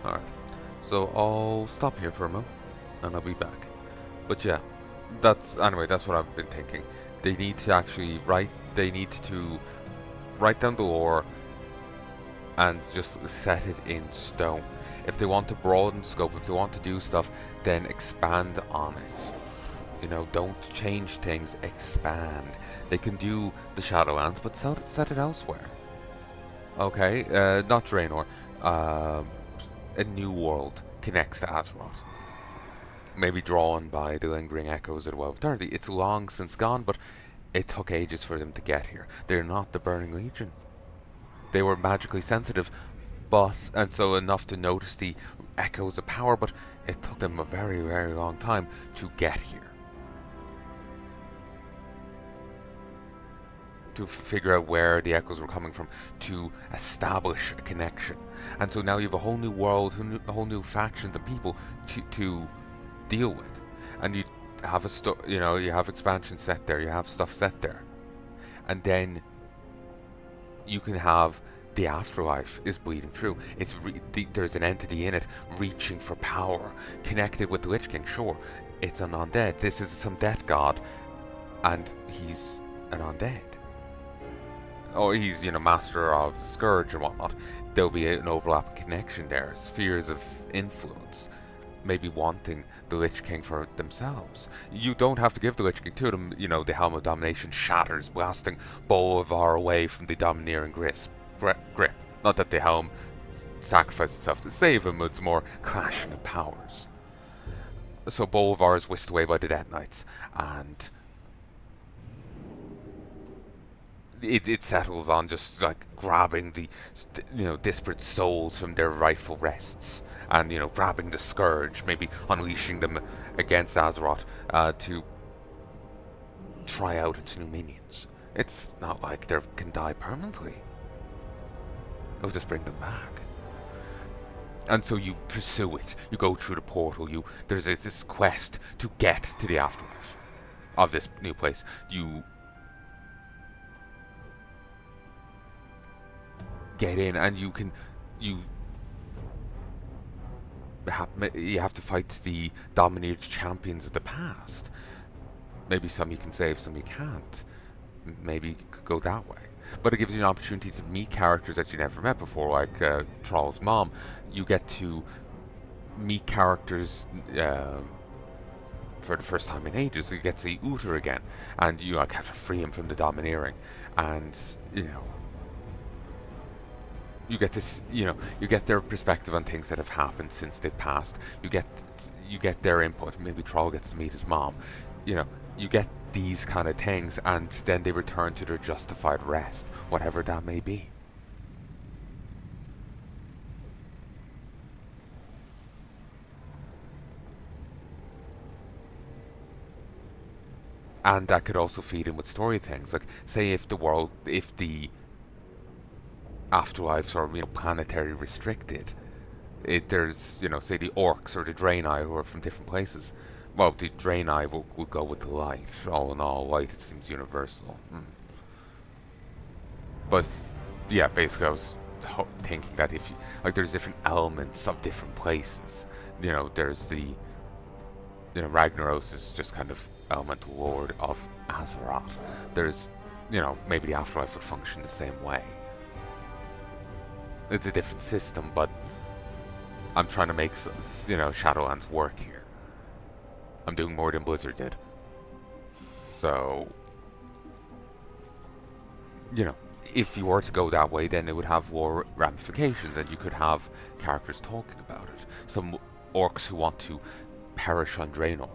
Alright, so I'll stop here for a moment, and I'll be back. But yeah, that's what I've been thinking. They need to actually write down the lore, and just set it in stone. If they want to broaden scope, if they want to do stuff, then expand on it. Don't change things, expand. They can do the Shadowlands, but set it elsewhere. Okay, not Draenor. A new world connects to Azeroth. Maybe drawn by the lingering echoes of the WoW eternity. It's long since gone, but it took ages for them to get here. They're not the Burning Legion. They were magically sensitive, and so enough to notice the echoes of power, but it took them a very, very long time to get here. To figure out where the echoes were coming from, to establish a connection. And so now you have a whole new world, a whole new factions and people to deal with. And you have you have expansion set there, you have stuff set there. And then you can have the afterlife is bleeding through. There's an entity in it reaching for power, connected with the Lich King. Sure, it's an undead. This is some death god, and he's an undead. Or he's, master of the Scourge and whatnot. There'll be an overlapping connection there. Spheres of influence. Maybe wanting the Lich King for themselves. You don't have to give the Lich King to them. The Helm of Domination shatters, blasting Bolivar away from the domineering grip. Not that the Helm sacrificed itself to save him, it's more clashing of powers. So Bolivar is whisked away by the Death Knights, and it settles on just like grabbing the disparate souls from their rightful rests, and grabbing the scourge, maybe unleashing them against Azeroth to try out its new minions. It's not like they can die permanently. It'll just bring them back. And so you pursue it. You go through the portal. There's this quest to get to the afterlife of this new place. You get in, and you have to fight the dominated champions of the past. Maybe some you can save, some you can't. Maybe you could go that way. But it gives you an opportunity to meet characters that you never met before, like Troll's mom. You get to meet characters for the first time in ages. You get to see Uther again, and you have to free him from the domineering, and you get this, you get their perspective on things that have happened since they've passed. You get their input. Maybe Troll gets to meet his mom. You get these kind of things, and then they return to their justified rest, whatever that may be. And that could also feed in with story things, like say if the afterlives are planetary restricted, there's say the orcs or the Draenei who are from different places. Well, the Draenei will go with the light. All in all, light, it seems universal. But yeah, basically I was thinking that if there's different elements of different places. There's the Ragnaros is just kind of elemental lord of Azeroth. There's maybe the afterlife would function the same way. It's a different system, but I'm trying to make Shadowlands work here. I'm doing more than Blizzard did. So, if you were to go that way, then it would have war ramifications, and you could have characters talking about it. Some orcs who want to perish on Draenor.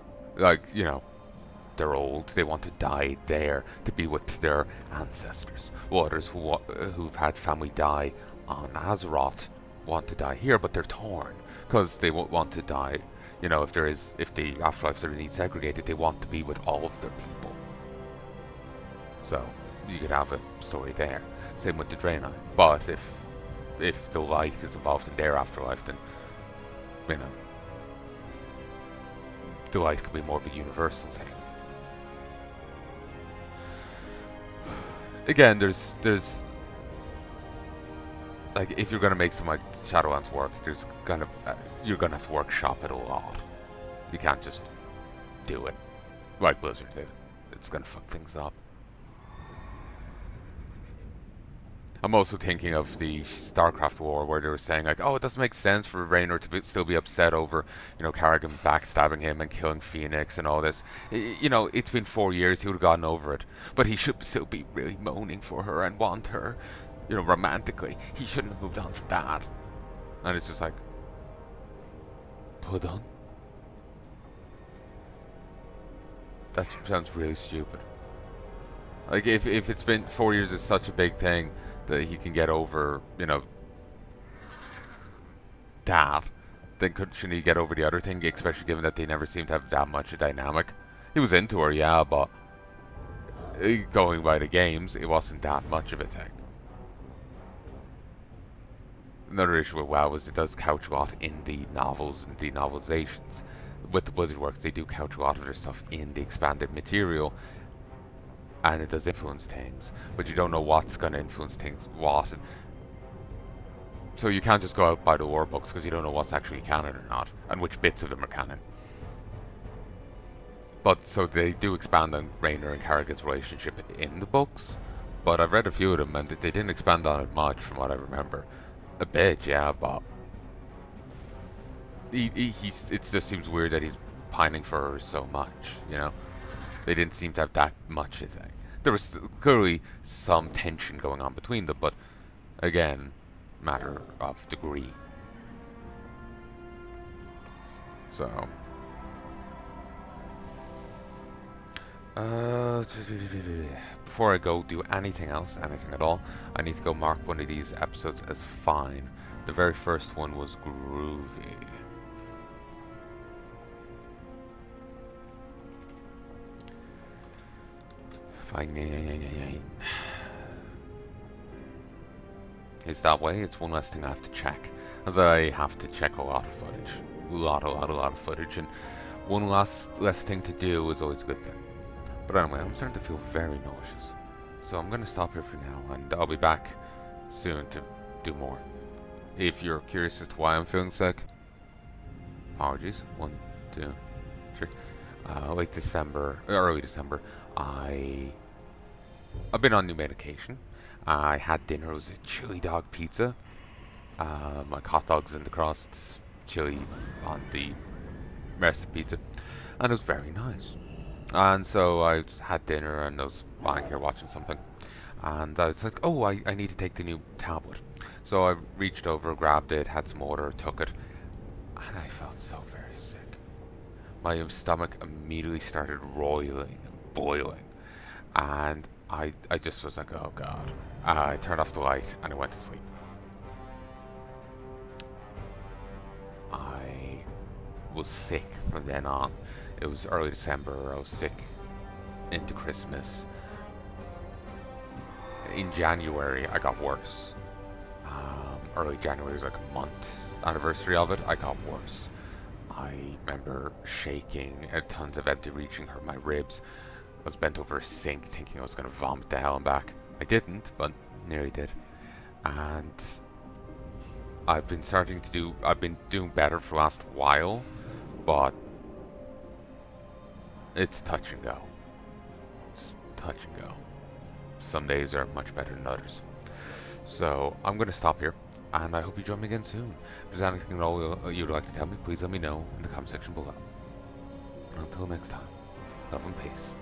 They're old, they want to die there to be with their ancestors. Well, others who've had family die on Azeroth want to die here, but they're torn, because they won't want to die. If the afterlives are indeed segregated, they want to be with all of their people. So you could have a story there. Same with the Draenei. But if the light is involved in their afterlife, then the light could be more of a universal thing. Again, there's like, if you're gonna make something like Shadowlands work, you're gonna have to workshop it a lot. You can't just do it like Blizzard did. It's gonna fuck things up. I'm also thinking of the StarCraft war, where they were saying like, oh, it doesn't make sense for Raynor to still be upset over, Kerrigan backstabbing him and killing Phoenix and all this. It's been 4 years, he would have gotten over it. But he should still be really moaning for her and want her, romantically. He shouldn't have moved on from that. And it's just like, put on. That sounds really stupid. Like, if it's been 4 years, is such a big thing that he can get over, that, then shouldn't he get over the other thing, especially given that they never seem to have that much a dynamic? He was into her, yeah, but going by the games, it wasn't that much of a thing. Another issue with WoW is it does couch a lot in the novels and the novelizations. With the Blizzard work, they do couch a lot of their stuff in the expanded material, and it does influence things, but you don't know what's going to influence things what. So you can't just go out by the lore books, because you don't know what's actually canon or not, and which bits of them are canon. But so they do expand on Raynor and Kerrigan's relationship in the books, but I've read a few of them and they didn't expand on it much from what I remember. A bit, yeah, but it just seems weird that he's pining for her so much, They didn't seem to have that much a thing. There was clearly some tension going on between them, but again, matter of degree. So Before I go do anything else, anything at all, I need to go mark one of these episodes as fine. The very first one was groovy. Fine. It's that way. It's one less thing I have to check, as I have to check a lot of footage, a lot of footage, and one less thing to do is always a good thing. But anyway, I'm starting to feel very nauseous, so I'm going to stop here for now, and I'll be back soon to do more. If you're curious as to why I'm feeling sick, apologies. 1, 2, 3. Early December, I've been on new medication. I had dinner. It was a chili dog pizza. Like hot dogs in the crust, chili on the rest of the pizza, and it was very nice. And so I just had dinner and I was lying here watching something, and I was like, oh, I need to take the new tablet. So I reached over, grabbed it, had some water, took it, and I felt so very sick. My stomach immediately started roiling and boiling, and I just was like, oh god. I turned off the light and I went to sleep. I was sick from then on. It was early December, I was sick into Christmas. In January, I got worse. Early January was like a month anniversary of it, I got worse. I remember shaking, tons of empty reaching hurt my ribs. I was bent over a sink thinking I was going to vomit the hell and back. I didn't, but nearly did. And I've been doing better for the last while, but it's touch and go. It's touch and go. Some days are much better than others. So I'm going to stop here, and I hope you join me again soon. If there's anything at all you'd like to tell me, please let me know in the comment section below. Until next time, love and peace.